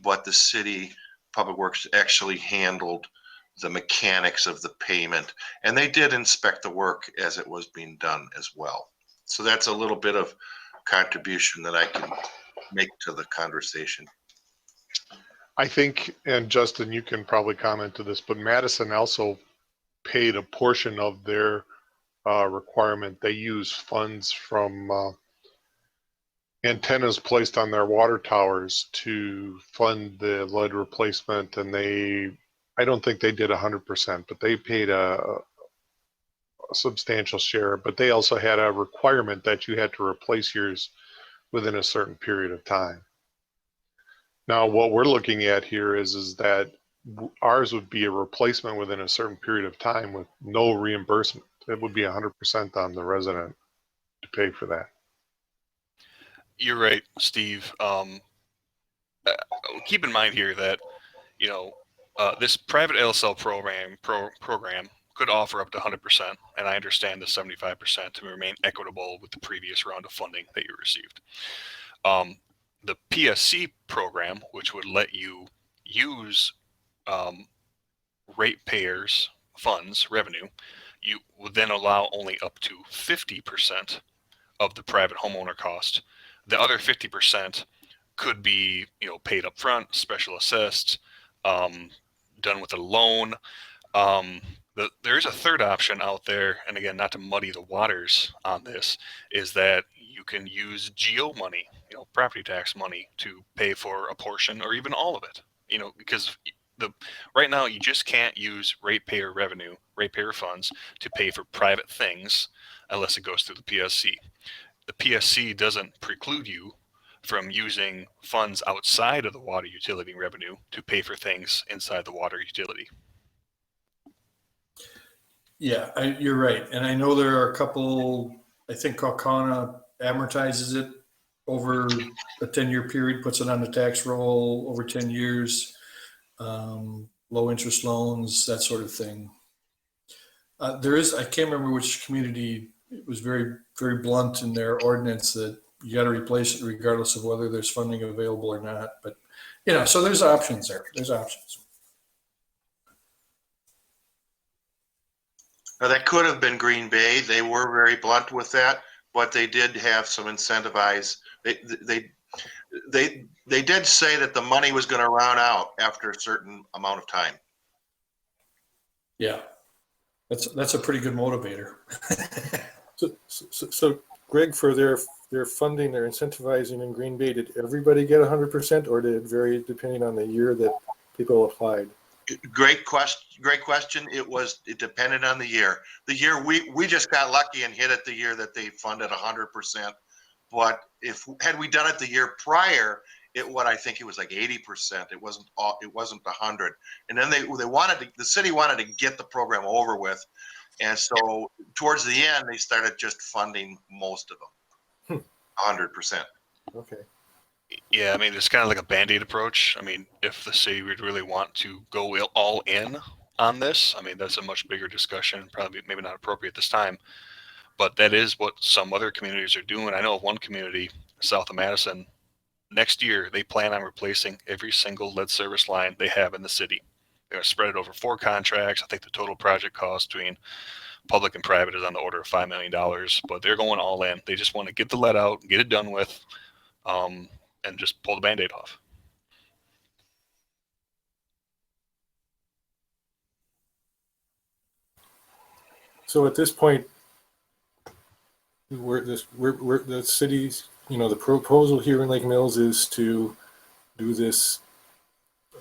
but the city public works actually handled the mechanics of the payment, and they did inspect the work as it was being done as well. So that's a little bit of contribution that I can make to the conversation. I think, and Justin, you can probably comment to this, but Madison also paid a portion of their requirement. They use funds from antennas placed on their water towers to fund the lead replacement, and I don't think they did 100%, but they paid a substantial share. But they also had a requirement that you had to replace yours within a certain period of time. Now, what we're looking at here is that ours would be a replacement within a certain period of time with no reimbursement. It would be 100% on the resident to pay for that. You're right, Steve. Keep in mind here that, this private LSL program could offer up to 100%, and I understand the 75% to remain equitable with the previous round of funding that you received. The PSC program, which would let you use ratepayers' funds, revenue, you would then allow only up to 50% of the private homeowner cost. The other 50% could be, paid up front, special assessed, done with a loan. There is a third option out there, and again, not to muddy the waters on this, is that you can use GO money, property tax money, to pay for a portion or even all of it. Because right now you just can't use ratepayer funds to pay for private things unless it goes through the PSC. The PSC doesn't preclude you from using funds outside of the water utility revenue to pay for things inside the water utility. Yeah, you're right. And I know there are a couple, I think Kaukauna amortizes it over a 10-year period, puts it on the tax roll over 10 years, low interest loans, that sort of thing. I can't remember which community, it was very, very blunt in their ordinance that you got to replace it regardless of whether there's funding available or not. But, so there's options there. There's options. Now, that could have been Green Bay. They were very blunt with that, but they did have some incentivize. They did say that the money was going to run out after a certain amount of time. Yeah, that's a pretty good motivator. So Greg, for their funding, their incentivizing in Green Bay, did everybody get 100%, or did it vary depending on the year that people applied? Great question. It depended on the year. The year we just got lucky and hit it the year that they funded 100%. But had we done it the year prior, I think it was like 80%. It wasn't 100. And then the city wanted to get the program over with, and so towards the end they started just funding most of them, 100%. Okay. Yeah, I mean, it's kind of like a Band-Aid approach. I mean, if the city would really want to go all in on this, I mean, that's a much bigger discussion, probably maybe not appropriate this time, but that is what some other communities are doing. I know of one community south of Madison, next year they plan on replacing every single lead service line they have in the city. They're going to spread it over 4 contracts. I think the total project cost between public and private is on the order of $5 million, but they're going all in. They just want to get the lead out, get it done with, and just pull the Band-Aid off. So at this point, we're the city's, the proposal here in Lake Mills is to do this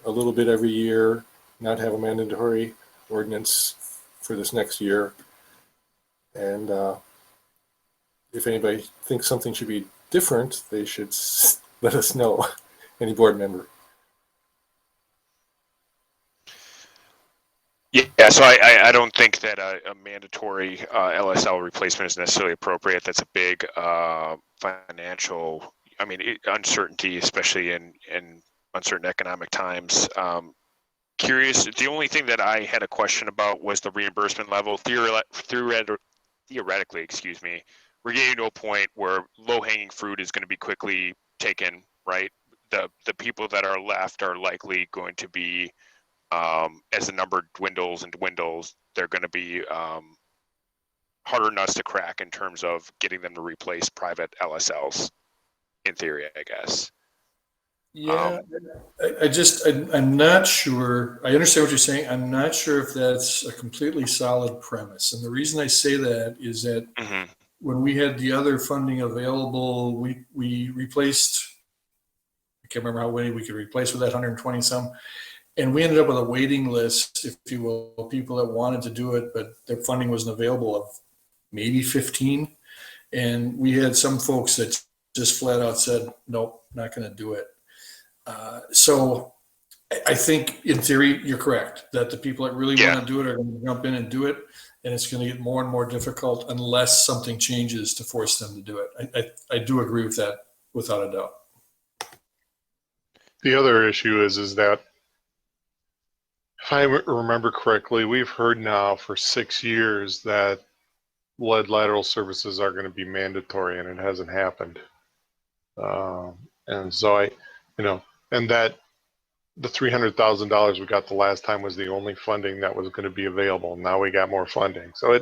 a little bit every year, not have a mandatory ordinance for this next year. And if anybody thinks something should be different, they should let us know, any board member. Yeah, so I don't think that a mandatory LSL replacement is necessarily appropriate. That's a big financial, uncertainty, especially in uncertain economic times. Curious, the only thing that I had a question about was the reimbursement level. Theoretically, we're getting to a point where low-hanging fruit is going to be quickly taken, right? The people that are left are likely going to be, as the number dwindles and dwindles, they're going to be harder nuts to crack in terms of getting them to replace private LSLs, in theory, I guess. Yeah, I'm not sure. I understand what you're saying. I'm not sure if that's a completely solid premise. And the reason I say that is that when we had the other funding available, we replaced, I can't remember how many we could replace with that 120 some. And we ended up with a waiting list, if you will, people that wanted to do it, but their funding wasn't available, of maybe 15. And we had some folks that just flat out said, nope, not going to do it. So I think in theory, you're correct that the people that really want to do it are going to jump in and do it. And it's going to get more and more difficult unless something changes to force them to do it. I do agree with that without a doubt. The other issue is that, if I remember correctly, we've heard now for 6 years that lead lateral services are going to be mandatory, and it hasn't happened. And so and that the $300,000 we got the last time was the only funding that was going to be available. Now we got more funding. So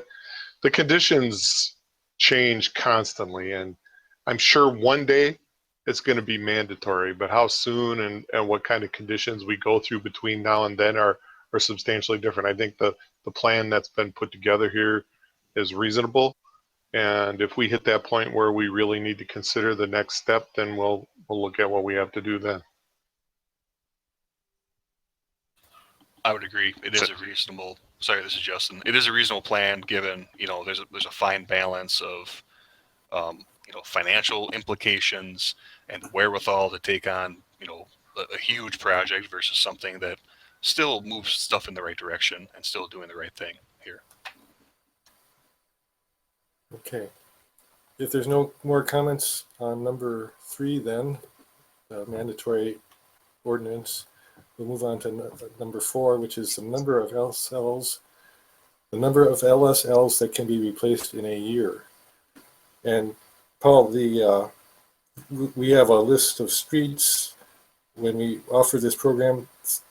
the conditions change constantly, and I'm sure one day it's going to be mandatory, but how soon and what kind of conditions we go through between now and then are substantially different. I think the plan that's been put together here is reasonable. And if we hit that point where we really need to consider the next step, then we'll look at what we have to do then. I would agree. It is a reasonable. Sorry, this is Justin. It is a reasonable plan, given there's a fine balance of financial implications and wherewithal to take on a huge project versus something that still moves stuff in the right direction and still doing the right thing here. Okay. If there's no more comments on number 3, then mandatory ordinance, we'll move on to number 4, which is the number of LSLs that can be replaced in a year. And Paul, we have a list of streets. When we offer this program,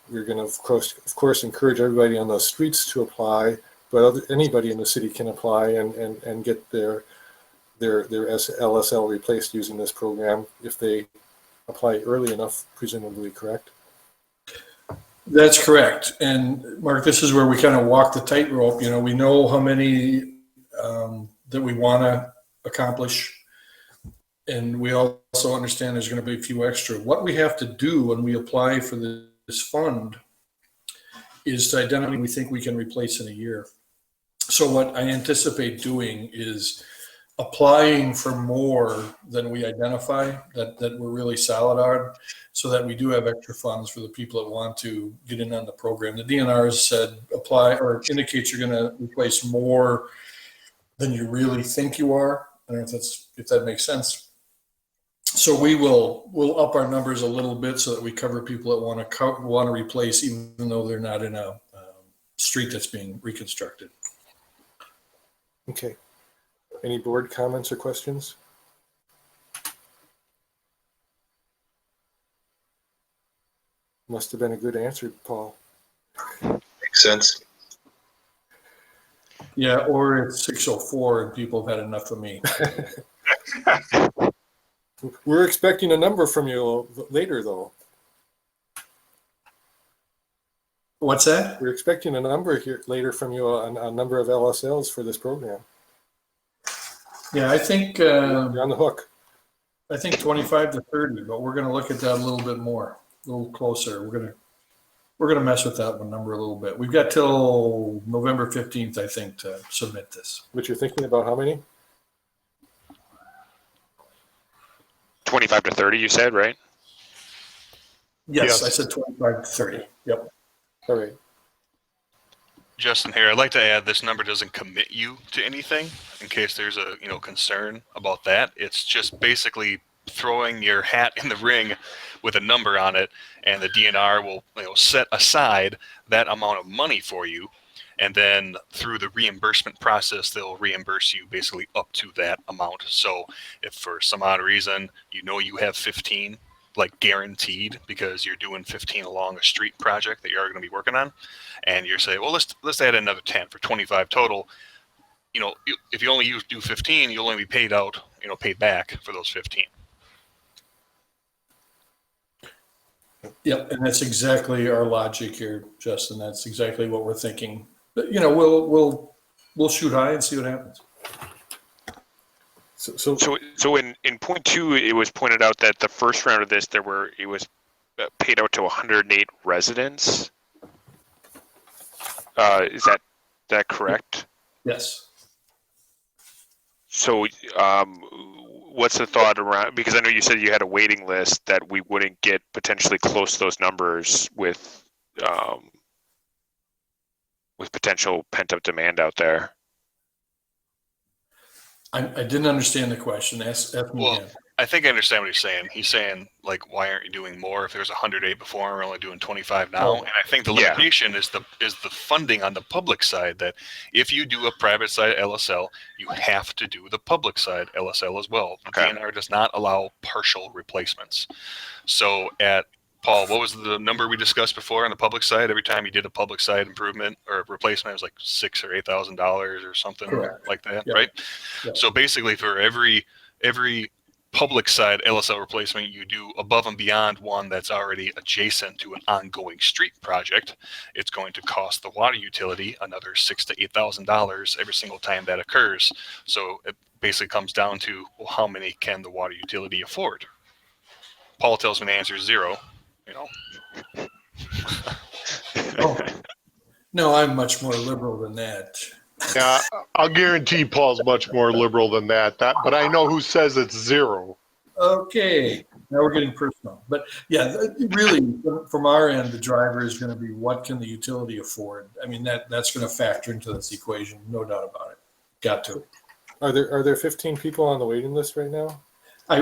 we're going to, of course, encourage everybody on those streets to apply, but anybody in the city can apply and get their LSL replaced using this program if they apply early enough, presumably, correct? That's correct. And Mark, this is where we kind of walk the tightrope. We know how many that we want to accomplish. And we also understand there's going to be a few extra. What we have to do when we apply for this fund is to identify what we think we can replace in a year. So what I anticipate doing is applying for more than we identify that we're really solid on, so that we do have extra funds for the people that want to get in on the program. The DNR has said apply or indicates you're going to replace more than you really think you are. I don't know if that makes sense. So we'll up our numbers a little bit so that we cover people that want to replace, even though they're not in a street that's being reconstructed. Okay. Any board comments or questions? Must have been a good answer, Paul. Makes sense. Yeah, or it's 6:04 and people have had enough of me. We're expecting a number from you later, though. What's that? We're expecting a number here later from you on a number of LSLs for this program. Yeah, I think, You're on the hook. I think 25 to 30, but we're gonna look at that a little bit more, a little closer. We're gonna mess with that one number a little bit. We've got till November 15th, I think, to submit this. But you're thinking about how many? 25 to 30, you said, right? Yes, Yes. I said 25 to 30. Yep. All right. Justin here. I'd like to add this number doesn't commit you to anything in case there's a concern about that. It's just basically throwing your hat in the ring with a number on it, and the DNR will set aside that amount of money for you, and then through the reimbursement process, they'll reimburse you basically up to that amount. So if for some odd reason you have 15, like guaranteed, because you're doing 15 along a street project that you're going to be working on, and you're saying, well, let's add another 10 for 25 total. If you only do 15, you'll only be paid back for those 15. Yep, and that's exactly our logic here, Justin. That's exactly what we're thinking. But, we'll shoot high and see what happens. So in point 2, it was pointed out that the first round of this, it was paid out to 108 residents. Is that correct? Yes. So, what's the thought around? Because I know you said you had a waiting list that we wouldn't get potentially close to those numbers with potential pent-up demand out there. I didn't understand the question. Ask me Well, again. I think I understand what he's saying. He's saying, like, why aren't you doing more? If there's 108 before, we're only doing 25 now. Oh. And I think the limitation is the funding on the public side, that if you do a private side LSL, you have to do the public side LSL as well. Okay. DNR does not allow partial replacements. So Paul, what was the number we discussed before on the public side? Every time you did a public side improvement or replacement, it was like $6,000 or $8,000 or something like that, Yep. right? Yep. So basically, for every public side LSL replacement you do above and beyond one that's already adjacent to an ongoing street project, it's going to cost the water utility another $6,000 to $8,000 every single time that occurs. So it basically comes down to, well, how many can the water utility afford? Paul tells me the answer is 0. No, I'm much more liberal than that. Yeah, I'll guarantee Paul's much more liberal than that. But I know who says it's 0. Okay, now we're getting personal. But yeah, really, from our end, the driver is going to be what can the utility afford? I mean, that's going to factor into this equation, no doubt about it. Got to. Are there 15 people on the waiting list right now? I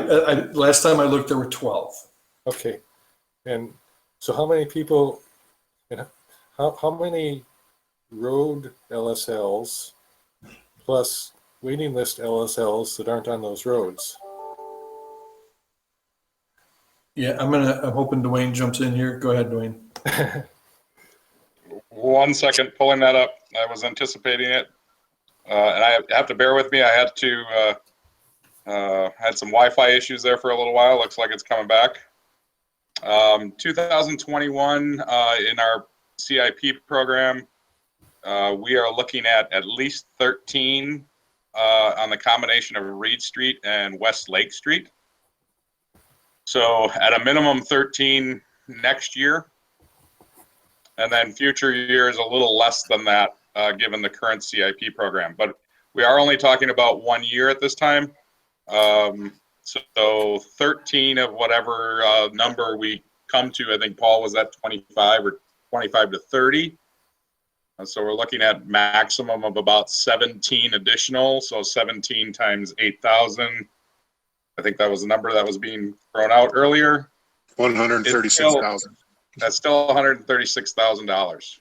last time I looked, there were 12. Okay. And so how many people, how many road LSLs plus waiting list LSLs that aren't on those roads? Yeah, I'm hoping Dwayne jumps in here. Go ahead, Dwayne. 1 second, pulling that up. I was anticipating it. And I have to bear with me. I had some Wi-Fi issues there for a little while. Looks like it's coming back. 2021, in our CIP program, we are looking at least 13 on the combination of Reed Street and West Lake Street. So at a minimum 13 next year, and then future years a little less than that, given the current CIP program. But we are only talking about 1 year at this time. So 13 of whatever number we come to, I think Paul was at 25 or 25 to 30. So we're looking at maximum of about 17 additional. So 17 times 8,000. I think that was the number that was being thrown out earlier. 136,000. That's still $136,000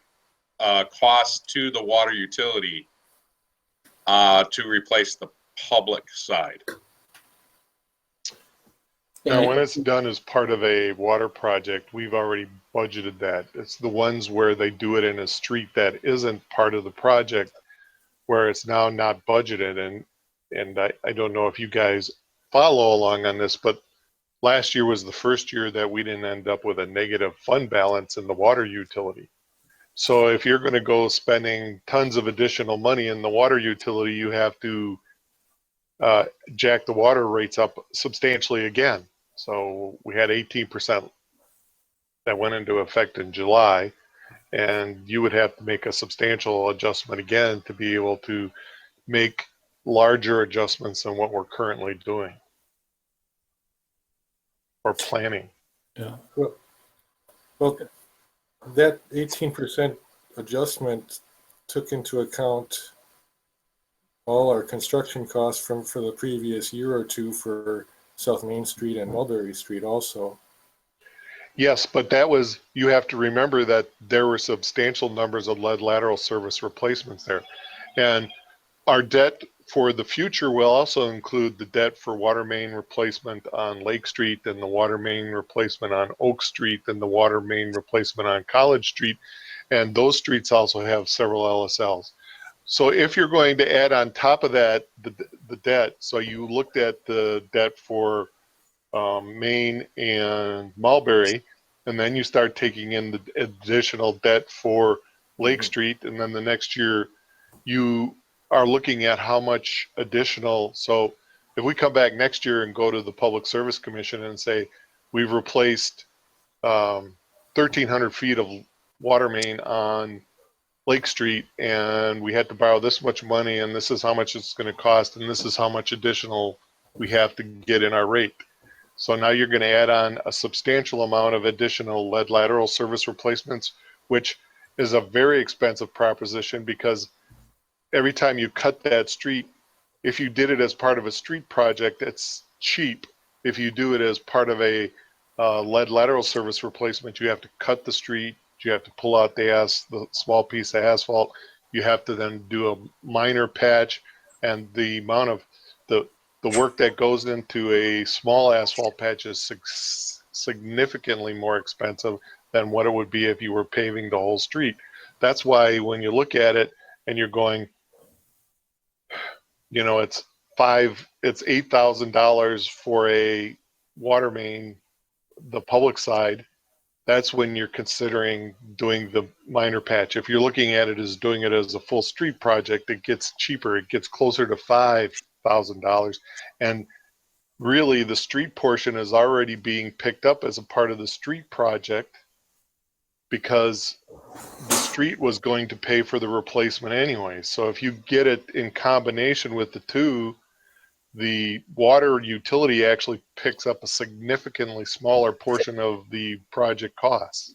cost to the water utility to replace the public side. Now, when it's done as part of a water project, we've already budgeted that. It's the ones where they do it in a street that isn't part of the project, where it's now not budgeted. And I don't know if you guys follow along on this, but last year was the first year that we didn't end up with a negative fund balance in the water utility. So if you're going to go spending tons of additional money in the water utility, you have to jack the water rates up substantially again. So we had 18% that went into effect in July, and you would have to make a substantial adjustment again to be able to make larger adjustments than what we're currently doing or planning. Yeah. Well, that 18% adjustment took into account all our construction costs for the previous year or two for South Main Street and Mulberry Street also. Yes, but that was, you have to remember that there were substantial numbers of lead lateral service replacements there. And our debt for the future will also include the debt for water main replacement on Lake Street and the water main replacement on Oak Street and the water main replacement on College Street. And those streets also have several LSLs. So if you're going to add on top of that the debt, so you looked at the debt for Maine and Mulberry, and then you start taking in the additional debt for Lake Street, and then the next year you are looking at how much additional. So if we come back next year and go to the Public Service Commission and say we've replaced 1,300 feet of water main on Lake Street, and we had to borrow this much money, and this is how much it's going to cost, and this is how much additional we have to get in our rate. So now you're going to add on a substantial amount of additional lead lateral service replacements, which is a very expensive proposition because every time you cut that street, if you did it as part of a street project, it's cheap. If you do it as part of a lead lateral service replacement, you have to cut the street, you have to pull out the small piece of asphalt, you have to then do a minor patch, and the amount of the work that goes into a small asphalt patch is significantly more expensive than what it would be if you were paving the whole street. That's why when you look at it and you're going, you know, it's $8,000 for a water main, the public side. That's when you're considering doing the minor patch. If you're looking at it as doing it as a full street project, it gets cheaper. It gets closer to $5,000. And really the street portion is already being picked up as a part of the street project because the street was going to pay for the replacement anyway. So if you get it in combination with the two, the water utility actually picks up a significantly smaller portion of the project costs.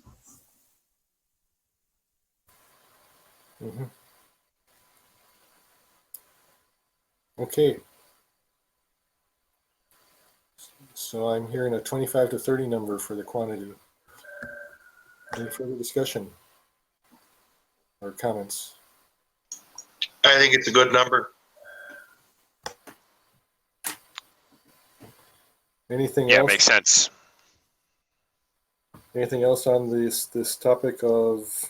Mm-hmm. Okay. So I'm hearing a 25 to 30 number for the quantity. Any further discussion or comments? I think it's a good number. Anything Yeah, else? makes sense. Anything else on this topic of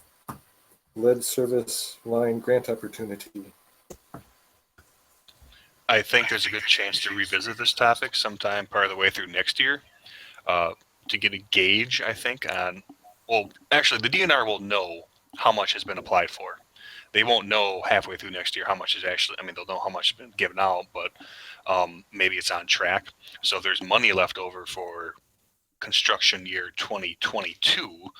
lead service line grant opportunity? I think there's a good chance to revisit this topic sometime part of the way through next year to get a gauge, I think, on, well, actually, the DNR will know how much has been applied for. They won't know halfway through next year how much is actually, I mean, they'll know how much has been given out, but maybe it's on track. So if there's money left over for construction year 2022,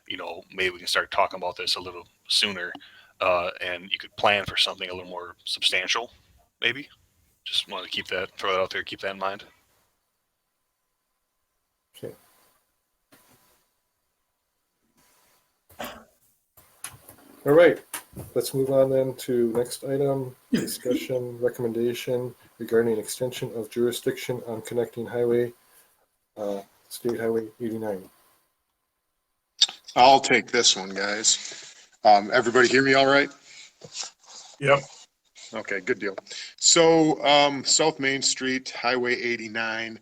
you know, maybe we can start talking about this a little sooner and you could plan for something a little more substantial, maybe. Just want to keep that, throw that out there, keep that in mind. Okay. All right, let's move on then to next item, discussion recommendation regarding extension of jurisdiction on connecting highway, State Highway 89. I'll take this one, guys. Everybody hear me all right? Yep. Okay, good deal. So South Main Street, Highway 89,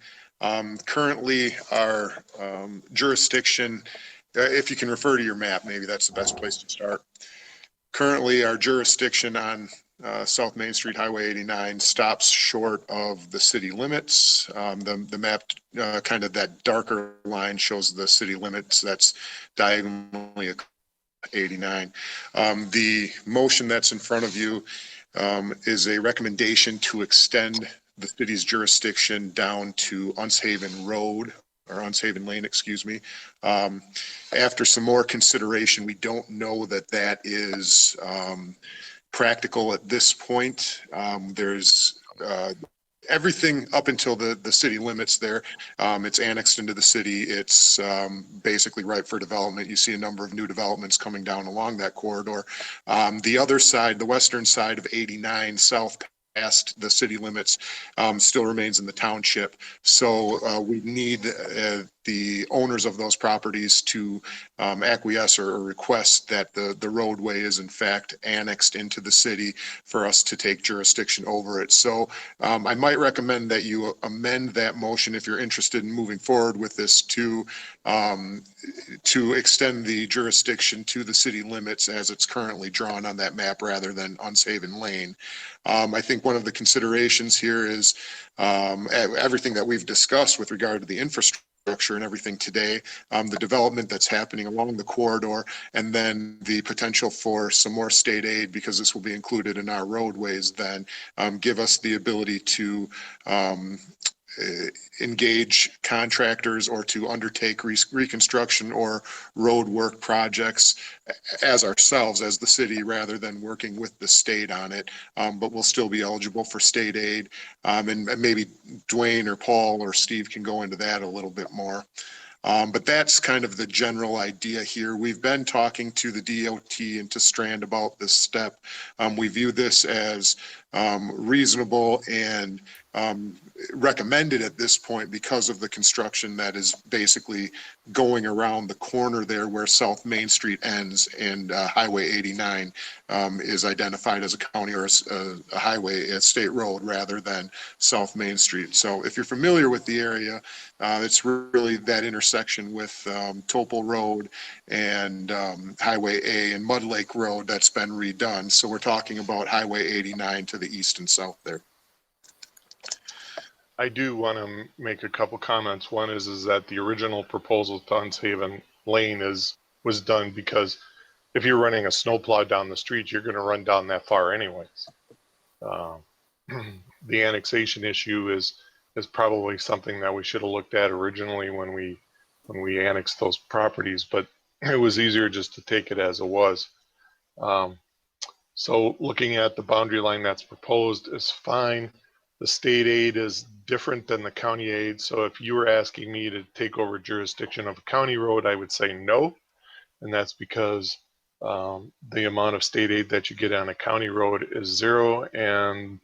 currently our jurisdiction, if you can refer to your map, maybe that's the best place to start. Currently, our jurisdiction on South Main Street, Highway 89 stops short of the city limits. The map, kind of that darker line shows the city limits. That's diagonally 89. The motion that's in front of you is a recommendation to extend the city's jurisdiction down to Unshaven Road, or Unshaven Lane, excuse me. After some more consideration, we don't know that that is practical at this point. There's everything up until the city limits there. It's annexed into the city. It's basically ripe for development. You see a number of new developments coming down along that corridor. The other side, the western side of 89 south past the city limits, still remains in the township. So we need the owners of those properties to acquiesce or request that the roadway is in fact annexed into the city for us to take jurisdiction over it. So I might recommend that you amend that motion if you're interested in moving forward with this to extend the jurisdiction to the city limits as it's currently drawn on that map rather than Unshaven Lane. I think one of the considerations here is everything that we've discussed with regard to the infrastructure and everything today, the development that's happening along the corridor, and then the potential for some more state aid, because this will be included in our roadways, then give us the ability to engage contractors or to undertake reconstruction or road work projects as ourselves, as the city, rather than working with the state on it. But we'll still be eligible for state aid. And maybe Dwayne or Paul or Steve can go into that a little bit more. But that's kind of the general idea here. We've been talking to the DOT and to Strand about this step. We view this as reasonable and recommended at this point because of the construction that is basically going around the corner there where South Main Street ends and Highway 89 is identified as a county or a highway, a state road rather than South Main Street. So if you're familiar with the area, it's really that intersection with Topol Road and Highway A and Mud Lake Road that's been redone. So we're talking about Highway 89 to the east and south there. I do want to make a couple comments. One is that the original proposal to Unshaven Lane was done because if you're running a snowplow down the street, you're going to run down that far anyways. The annexation issue is probably something that we should have looked at originally when we annexed those properties, but it was easier just to take it as it was. So looking at the boundary line that's proposed is fine. The state aid is different than the county aid. So if you were asking me to take over jurisdiction of a county road, I would say no. And that's because the amount of state aid that you get on a county road is zero, and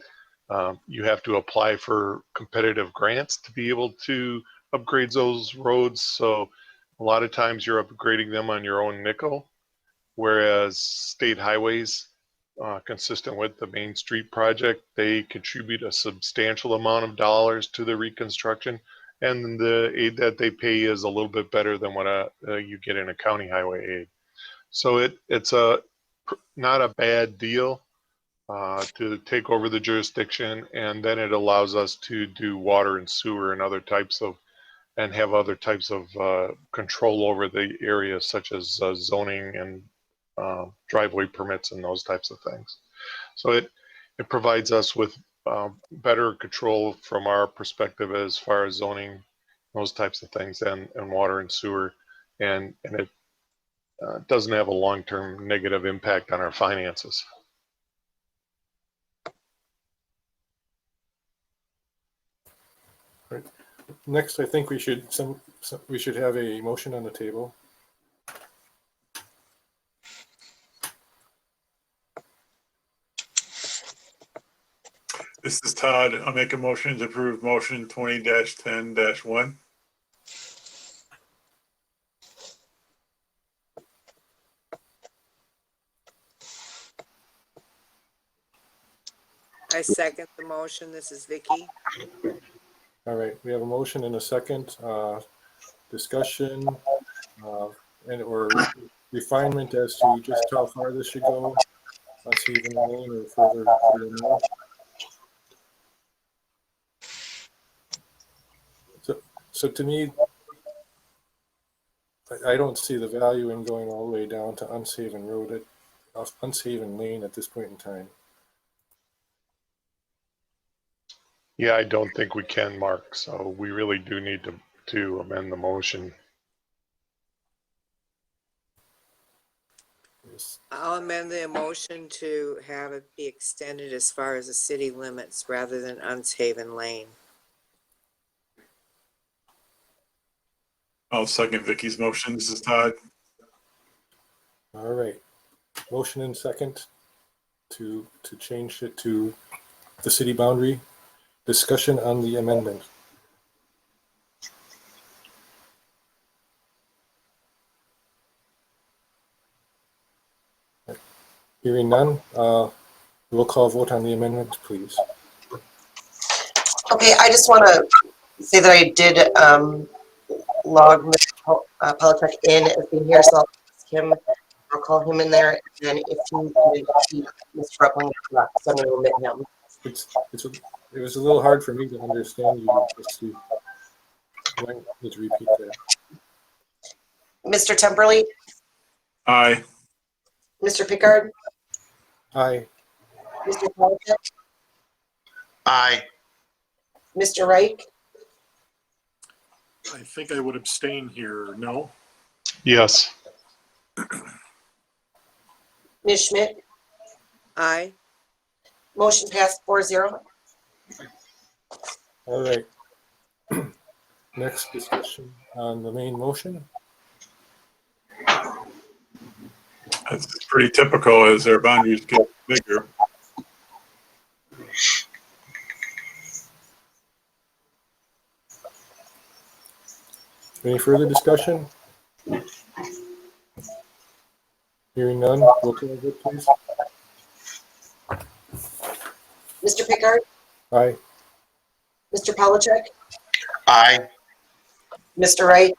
you have to apply for competitive grants to be able to upgrade those roads. So a lot of times you're upgrading them on your own nickel, whereas state highways, consistent with the Main Street project, they contribute a substantial amount of dollars to the reconstruction, and the aid that they pay is a little bit better than what you get in a county highway aid. So it's not a bad deal to take over the jurisdiction, and then it allows us to do water and sewer and have other types of control over the area, such as zoning and driveway permits and those types of things. So it provides us with better control from our perspective as far as zoning, those types of things, and water and sewer, and it doesn't have a long-term negative impact on our finances. Right. Next, I think we should have a motion on the table. This is Todd. I'll make a motion to approve motion 20-10-1. I second the motion. This is Vicky. All right, we have a motion and a second. Discussion or refinement as to just how far this should go. Unshaven Lane or further north. So to me, I don't see the value in going all the way down to Unsaven Road Unsaven Lane at this point in time. Yeah, I don't think we can, Mark. So we really do need to amend the motion. Yes. I'll amend the motion to have it be extended as far as the city limits rather than Unshaven Lane. I'll second Vicky's motion. This is Todd. All right. Motion and second to change it to the city boundary. Discussion on the amendment. Hearing none, roll call vote on the amendment, please. Okay, I just want to say that I did log Mr. Polachek in as being here, so I'll ask him, I'll call him in there, and if he can keep Mr. Ruppling, so I'm going to omit him. It was a little hard for me to understand you, Steve. You might need to repeat that. Mr. Temperley, Aye. Mr. Pickard, Aye. Mr. Polachek, Aye. Mr. Reich, I think I would abstain here, no? Yes. Ms. Schmidt. Aye. Motion passed 4-0. All right. Next discussion on the main motion. It's pretty typical as our boundaries get bigger. Any further discussion? Hearing none, roll call vote, please. Mr. Pickard, Aye. Mr. Polachek, Aye. Mr. Wright,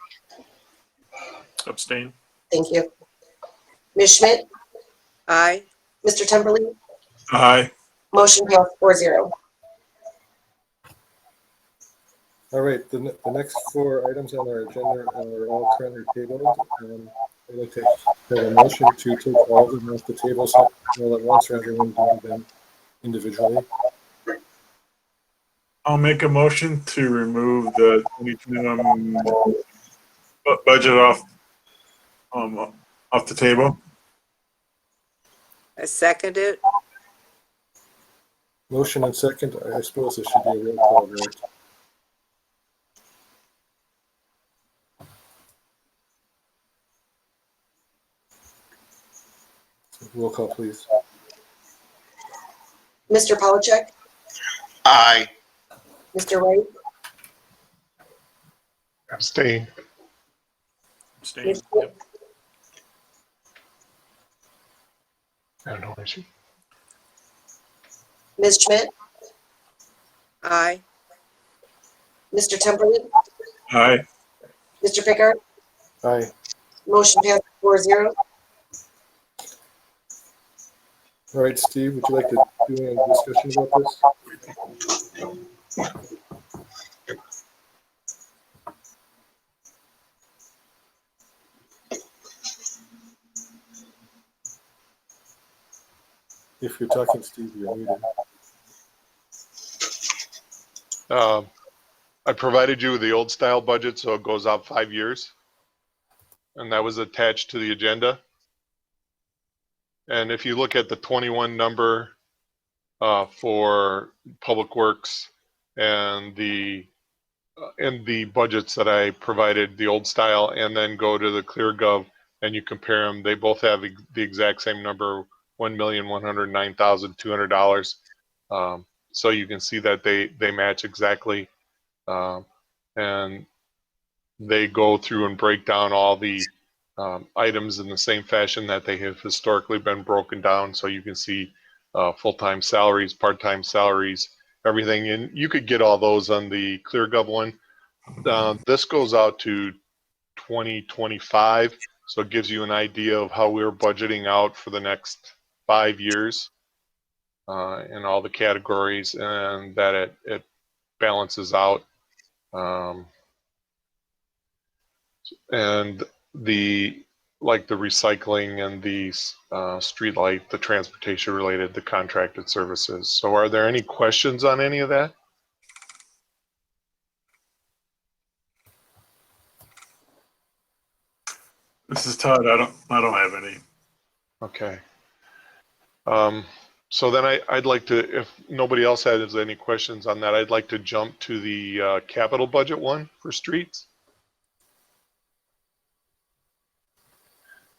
Abstain? thank you. Ms. Schmidt, Aye. Mr. Temperley, Aye. motion passed 4-0. All right, the next four items on our agenda are all currently tabled. I'd like to have a motion to take all of them off the table all at once rather than doing them individually. I'll make a motion to remove the 2021 budget off the table. I second it. Motion and second, I suppose it should be a roll call vote. Roll call, please. Mr. Polachek, Aye. Mr. Wright, Abstain. Abstain, Ms. yep. No issue. Ms. Schmidt, Aye. Mr. Temperley, Aye. Mr. Pickard, Aye. motion passed 4-0. All right, Steve, would you like to do a discussion about this? If you're talking, Steve, you're muted. I provided you with the old style budget, so it goes out 5 years. And that was attached to the agenda. And if you look at the 21 number for Public Works and the budgets that I provided, the old style, and then go to the ClearGov and you compare them, they both have the exact same number, $1,109,200. So you can see that they match exactly, and they go through and break down all the items in the same fashion that they have historically been broken down. So you can see full-time salaries, part-time salaries, everything. And you could get all those on the ClearGov one. This goes out to 2025. So it gives you an idea of how we're budgeting out for the next 5 years in all the categories, and that it balances out. And the like the recycling and the street light, the transportation related, the contracted services. So are there any questions on any of that? This is Todd. I don't have any. Okay. So then I'd like to, if nobody else has any questions on that, I'd like to jump to the capital budget one for streets.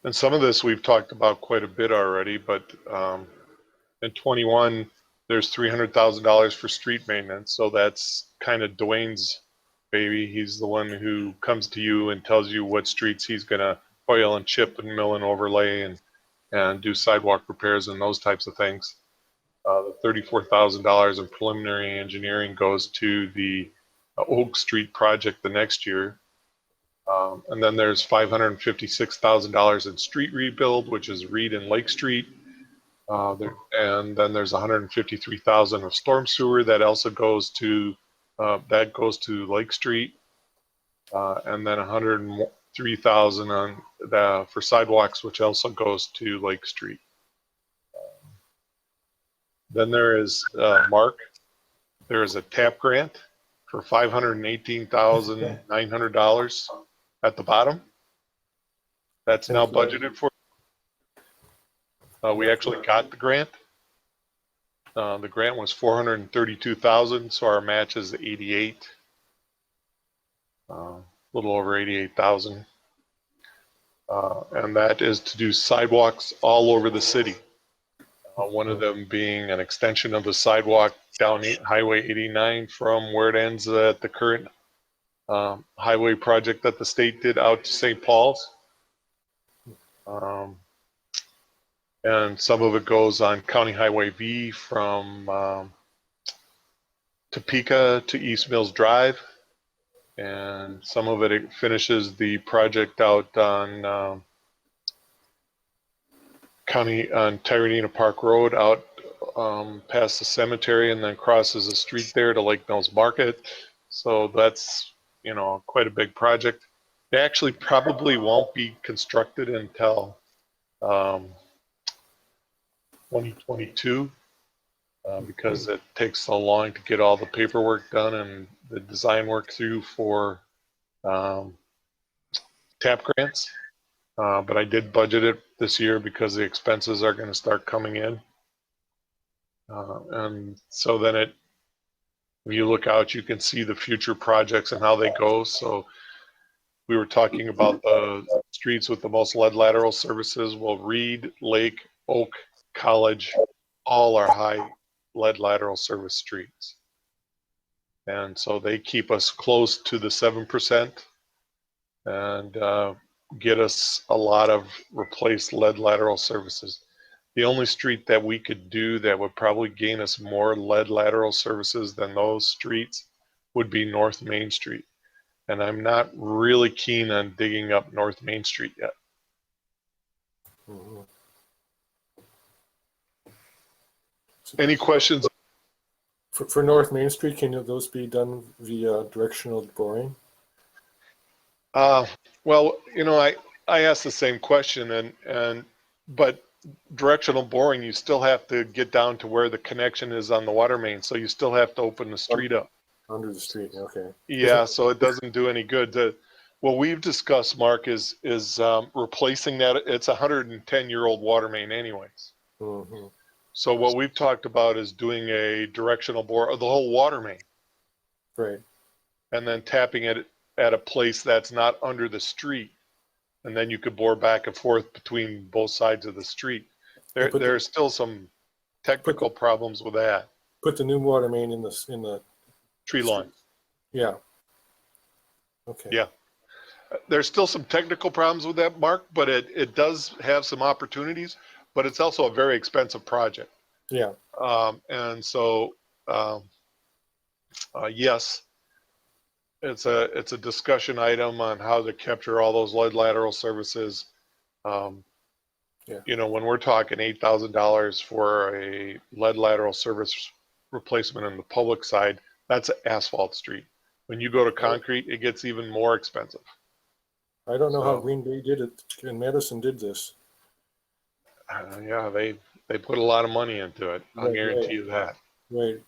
And some of this we've talked about quite a bit already, but in 21, there's $300,000 for street maintenance. So that's kind of Dwayne's baby. He's the one who comes to you and tells you what streets he's going to oil and chip and mill and overlay and do sidewalk repairs and those types of things. The $34,000 in preliminary engineering goes to the Oak Street project the next year. And then there's $556,000 in street rebuild, which is Reed and Lake Street. And then there's $153,000 of storm sewer that also goes to Lake Street. And then $103,000 on for sidewalks, which also goes to Lake Street. Then there is Mark. There is a TAP grant for $518,900 at the bottom. That's now budgeted for. We actually got the grant. The grant was $432,000, so our match is 88. A little over 88,000. And that is to do sidewalks all over the city. One of them being an extension of the sidewalk down Highway 89 from where it ends at the current highway project that the state did out to St. Paul's. And some of it goes on County Highway V from Topeka to East Mills Drive. And some of it finishes the project out on Tyranina Park Road out past the cemetery and then crosses the street there to Lake Mills Market. So that's, quite a big project. It actually probably won't be constructed until 2022 because it takes so long to get all the paperwork done and the design work through for TAP grants. But I did budget it this year because the expenses are going to start coming in. And so then when you look out, you can see the future projects and how they go. So we were talking about the streets with the most lead lateral services. Well, Reed, Lake, Oak, College, all are high lead lateral service streets. And so they keep us close to the 7% and get us a lot of replaced lead lateral services. The only street that we could do that would probably gain us more lead lateral services than those streets would be North Main Street. And I'm not really keen on digging up North Main Street yet. Mhm. Any questions? For North Main Street, can those be done via directional boring? Well, I asked the same question, but directional boring, you still have to get down to where the connection is on the water main, so you still have to open the street up. Under the street, okay. Yeah, so it doesn't do any good. What we've discussed, Mark, is replacing that. It's a 110-year-old water main anyways. Mm-hmm. So what we've talked about is doing a directional bore of the whole water main. Right. And then tapping it at a place that's not under the street. And then you could bore back and forth between both sides of the street. There are still some technical problems with that. Put the new water main in the Tree line. Yeah. Okay. Yeah. There's still some technical problems with that, Mark, but it does have some opportunities, but it's also a very expensive project. Yeah. And so, yes, it's a discussion item on how to capture all those lead lateral services. Yeah. When we're talking $8,000 for a lead lateral service replacement on the public side, that's an asphalt street. When you go to concrete, it gets even more expensive. I don't know how So- Green Bay did it, and Madison did this. Yeah, they put a lot of money into it. I'll Right, guarantee right. you that. Right,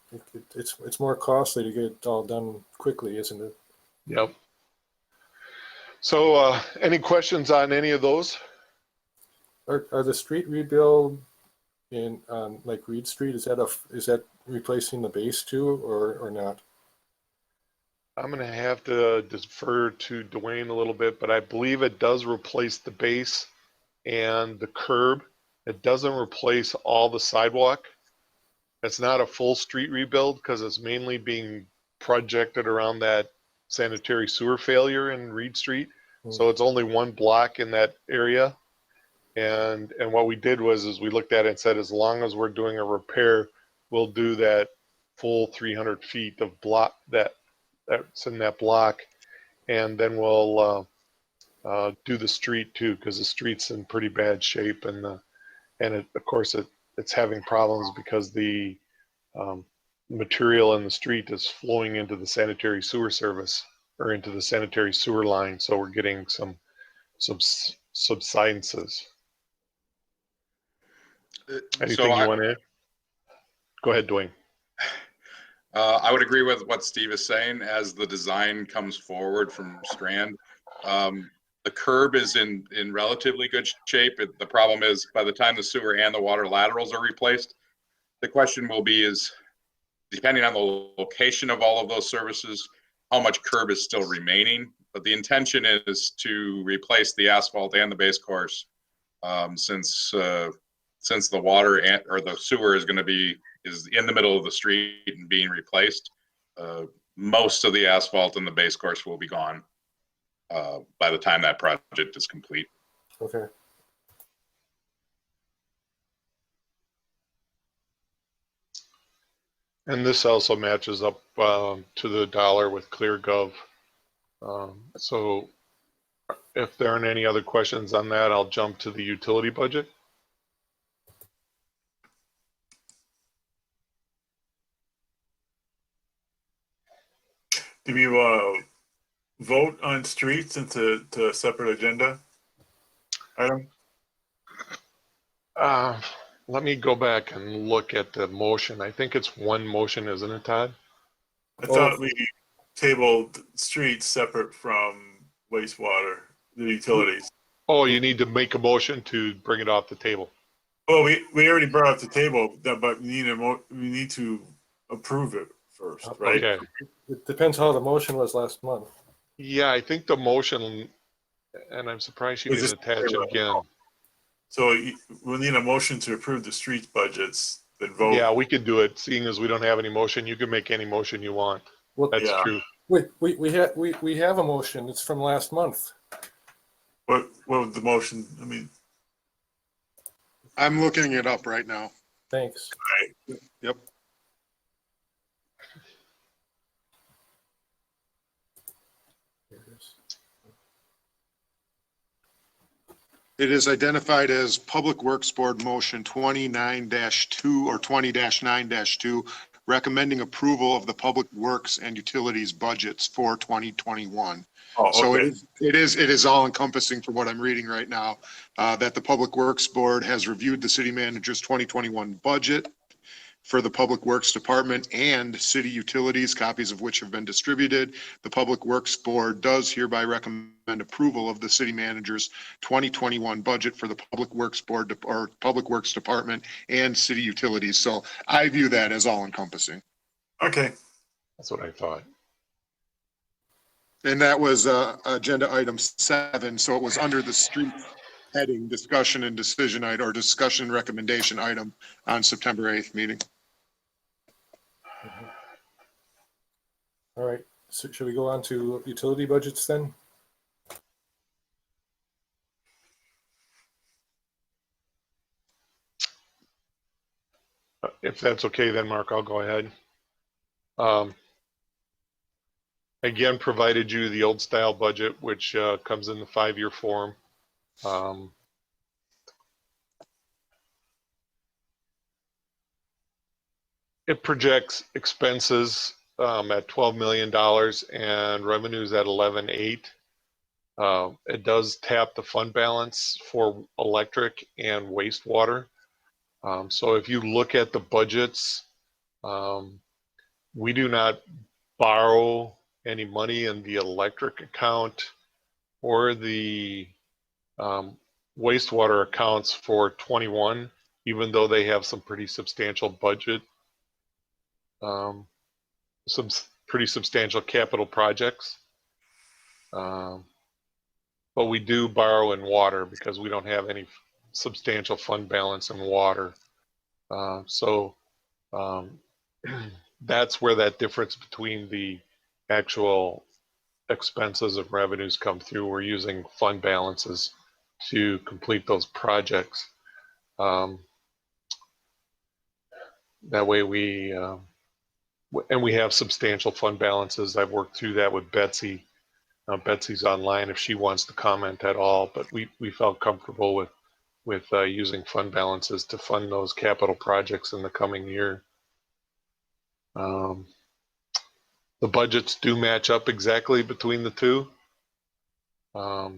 it's more costly to get it all done quickly, isn't it? Yep. So, any questions on any of those? Are the street rebuild in, like Reed Street, is that replacing the base too, or not? I'm gonna have to defer to Dwayne a little bit, but I believe it does replace the base and the curb. It doesn't replace all the sidewalk. It's not a full street rebuild because it's mainly being projected around that sanitary sewer failure in Reed Street. So it's only one block in that area. And what we did was we looked at it and said, as long as we're doing a repair, we'll do that full 300 feet of block that's in that block. And then we'll do the street too, because the street's in pretty bad shape, and of course it's having problems because the material in the street is flowing into the sanitary sewer service or into the sanitary sewer line, so we're getting some subsidences. Anything you want to add? Go ahead, Dwayne. I would agree with what Steve is saying. As the design comes forward from Strand, the curb is in relatively good shape. The problem is by the time the sewer and the water laterals are replaced, the question will be is, depending on the location of all of those services, how much curb is still remaining. But the intention is to replace the asphalt and the base course, since the water or the sewer is in the middle of the street and being replaced. Most of the asphalt and the base course will be gone by the time that project is complete. Okay. And this also matches up to the dollar with ClearGov. So if there aren't any other questions on that, I'll jump to the utility budget. Do we want to vote on streets into a separate agenda item? Let me go back and look at the motion. I think it's one motion, isn't it, Todd? I thought we tabled streets separate from wastewater, the utilities. Oh, you need to make a motion to bring it off the table. Well, we already brought up the table, but we need to approve it first, right? Okay. It depends how the motion was last month. Yeah, I think the motion, and I'm surprised you didn't attach it again. So we'll need a motion to approve the streets budgets, then vote. Yeah, we could do it. Seeing as we don't have any motion, you can make any motion you want. Well, That's true. We have a motion. It's from last month. What was the motion? I mean, I'm looking it up right now. Thanks. Yep. Here it is. It is identified as Public Works Board Motion 29-2 or 20-9-2, recommending approval of the Public Works and Utilities budgets for 2021. oh, So okay. it is all encompassing for what I'm reading right now, that the Public Works Board has reviewed the city manager's 2021 budget for the Public Works Department and city utilities, copies of which have been distributed. The Public Works Board does hereby recommend approval of the city manager's 2021 budget for the Public Works Board or Public Works Department and city utilities. So I view that as all encompassing. Okay. That's what I thought. And that was agenda item 7. So it was under the street heading, discussion and decision item, or discussion and recommendation item on September 8th meeting. All right. So should we go on to utility budgets then? If that's okay, then Mark, I'll go ahead. Again, provided you the old style budget, which comes in the 5-year form. It projects expenses at $12 million and revenues at 11.8. It does tap the fund balance for electric and wastewater. So if you look at the budgets, we do not borrow any money in the electric account or the wastewater accounts for 21, even though they have some pretty substantial budget, some pretty substantial capital projects. But we do borrow in water because we don't have any substantial fund balance in water. So that's where that difference between the actual expenses and revenues come through. We're using fund balances to complete those projects. That way and we have substantial fund balances. I've worked through that with Betsy. Betsy's online if she wants to comment at all, but we felt comfortable with using fund balances to fund those capital projects in the coming year. The budgets do match up exactly between the two. So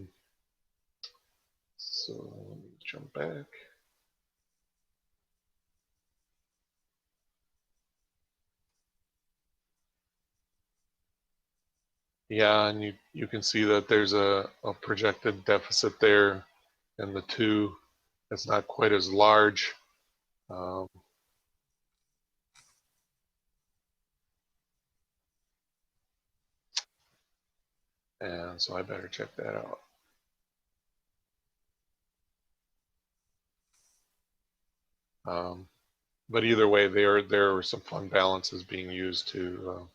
let me jump back. Yeah, and you can see that there's a projected deficit there in the two. It's not quite as large. And so I better check that out. But either way, there are some fund balances being used to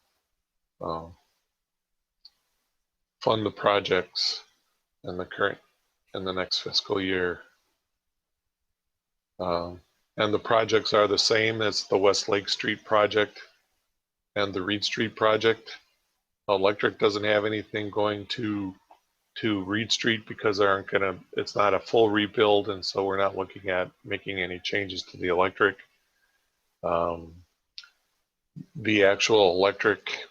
fund the projects in the next fiscal year. And the projects are the same as the West Lake Street project and the Reed Street project. Electric doesn't have anything going to Reed Street because it's not a full rebuild, and so we're not looking at making any changes to the electric. The actual electric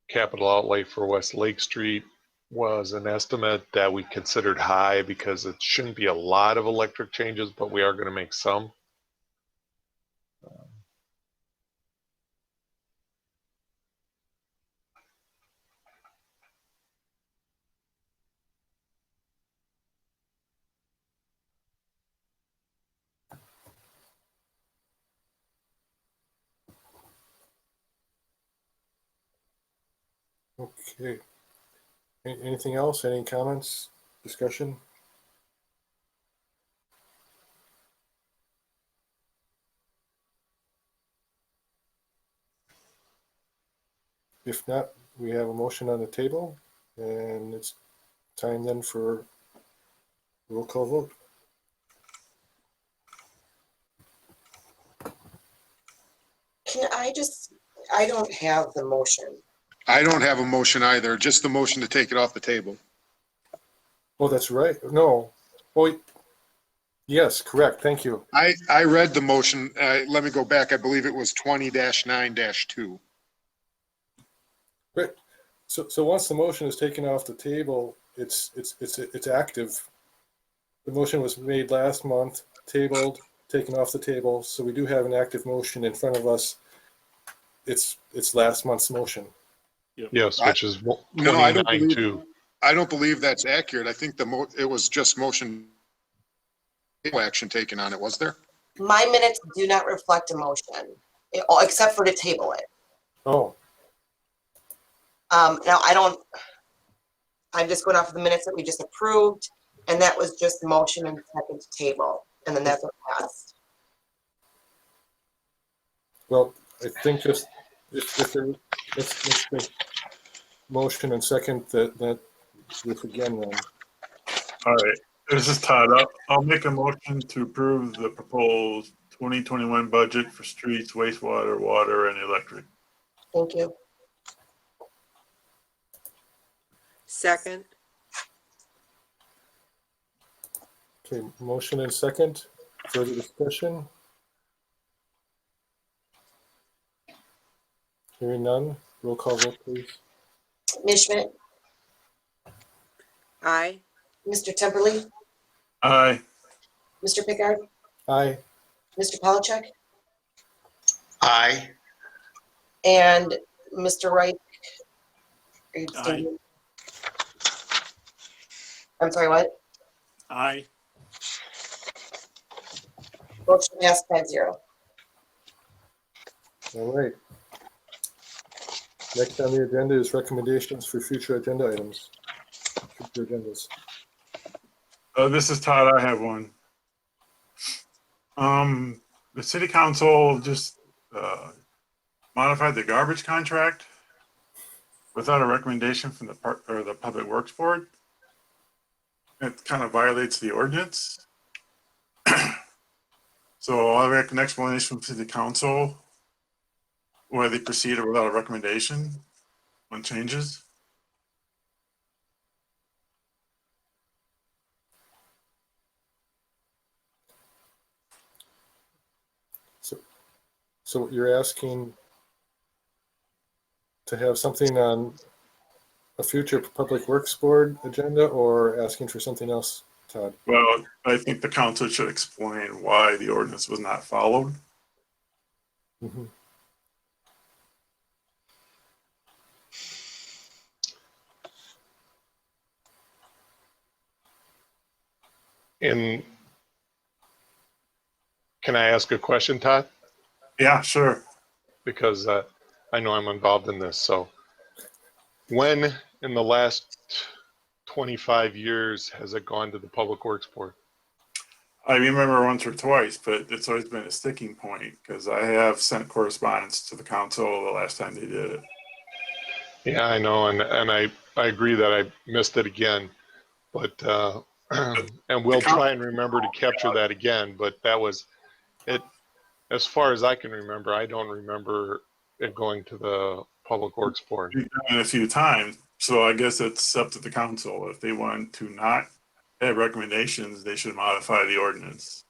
capital outlay for West Lake Street was an estimate that we considered high because it shouldn't be a lot of electric changes, but we are going to make some. Okay. Anything else? Any comments? Discussion? If not, we have a motion on the table, and it's time then for roll call vote. I don't have the motion. I don't have a motion either, just the motion to take it off the table. Oh, that's right. No. Oh, yes, correct. Thank you. I read the motion. Let me go back. I believe it was 20-9-2. Great. So once the motion is taken off the table, it's active. The motion was made last month, tabled, taken off the table. So we do have an active motion in front of us. It's last month's motion. Yes, which is No, I 29-2. don't believe that's accurate. I think it was just motion, no action taken on it, was there? My minutes do not reflect a motion, except for to table it. Oh, Now I'm just going off of the minutes that we just approved, and that was just motion and second to table, and then that's what passed. well, I think just if there, let's make motion and second that this again then. All right, this is Todd. I'll make a motion to approve the proposed 2021 budget for streets, wastewater, water, and electric. Thank you. Second, Okay, motion and second. Further discussion? Hearing none. Roll call vote, please. Ms. Schmidt, Aye. Mr. Temperley, Aye. Mr. Pickard, Aye. Mr. Polachek, Aye. and Mr. Wright. Are you Aye. abstaining? I'm sorry, what? Aye. Motion passed 5-0. All right. Next on the agenda is recommendations for future agenda items. Future agendas. This is Todd. I have one. The city council just modified the garbage contract without a recommendation from the Public Works Board. It kind of violates the ordinance. So I'll have an explanation from city council whether they proceed without a recommendation on changes. So you're asking to have something on a future Public Works Board agenda, or asking for something else, Todd? Well, I think the council should explain why the ordinance was not followed. Mhm. And can I ask a question, Todd? Yeah, sure. Because I know I'm involved in this. So when in the last 25 years has it gone to the Public Works Board? I remember once or twice, but it's always been a sticking point because I have sent correspondence to the council the last time they did it. Yeah, I know, and I agree that I missed it again, but and we'll try and remember to capture that again. But that was it. As far as I can remember, I don't remember it going to the Public Works Board. We've done it a few times, so I guess it's up to the council. If they want to not have recommendations, they should modify the ordinance.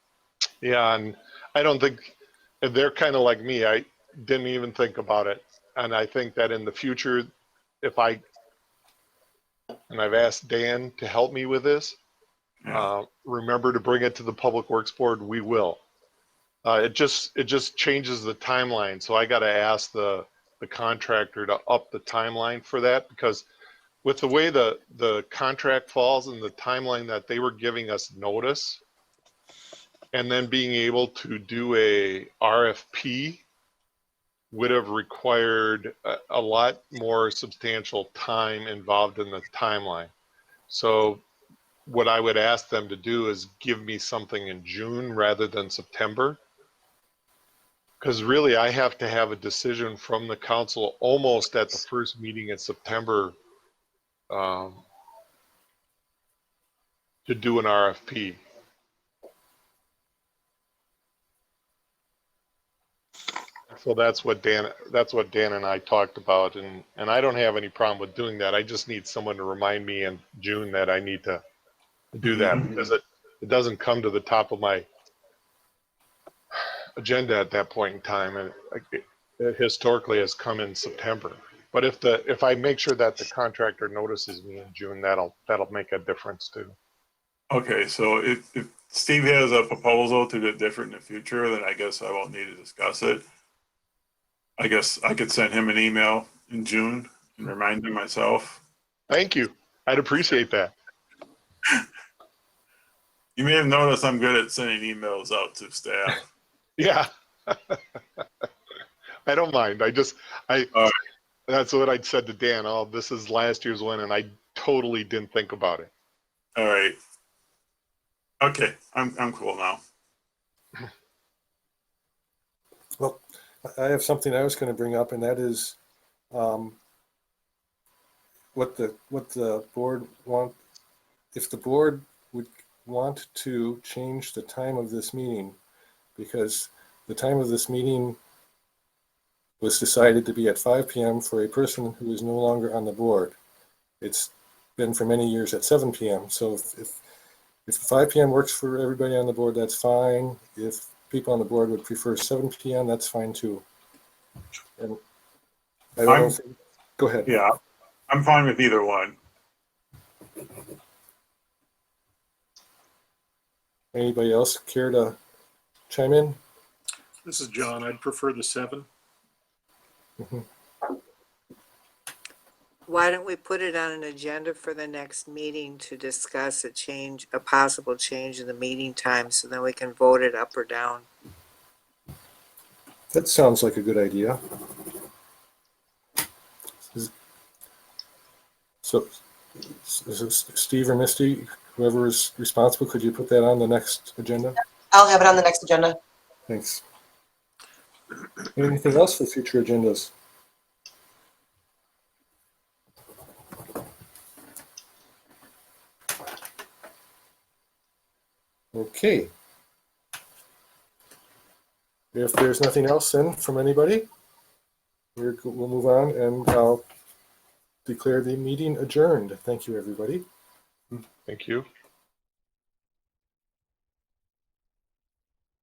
Yeah, and I don't think they're kind of like me. I didn't even think about it, and I think that in the future, if I've asked Dan to help me with this, Yeah. remember to bring it to the Public Works Board. We will. It just changes the timeline. So I got to ask the contractor to up the timeline for that, because with the way the contract falls and the timeline that they were giving us notice, and then being able to do a RFP would have required a lot more substantial time involved in the timeline. So what I would ask them to do is give me something in June rather than September. Because really, I have to have a decision from the council almost at the first meeting in September to do an RFP. So that's what Dan and I talked about, and I don't have any problem with doing that. I just need someone to remind me in June that I need to do that, because it doesn't come to the top of my agenda at that point in time, and it historically has come in September. But if I make sure that the contractor notices me in June, that'll make a difference too. Okay, so if Steve has a proposal to do it different in the future, then I guess I won't need to discuss it. I guess I could send him an email in June and remind him myself. Thank you. I'd appreciate that. You may have noticed I'm good at sending emails out to staff. Yeah. I don't mind. That's what I'd said to Dan. Oh, this is last year's one, and I totally didn't think about it. All right. Okay, I'm cool now. Well, I have something I was going to bring up, and that is what the board want. If the board would want to change the time of this meeting, because the time of this meeting was decided to be at 5 p.m. for a person who is no longer on the board. It's been for many years at 7 p.m. So if 5 p.m. works for everybody on the board, that's fine. If people on the board would prefer 7 p.m., that's fine too. And I don't know. Go ahead. Yeah, I'm fine with either one. Anybody else care to chime in? This is John. I'd prefer the 7. Mhm. Why don't we put it on an agenda for the next meeting to discuss a possible change in the meeting time, so then we can vote it up or down. That sounds like a good idea. So, is it Steve or Misty, whoever is responsible, could you put that on the next agenda? I'll have it on the next agenda. Thanks. Anything else for future agendas? Okay. If there's nothing else then from anybody, we'll move on and I'll declare the meeting adjourned. Thank you, everybody. Thank you.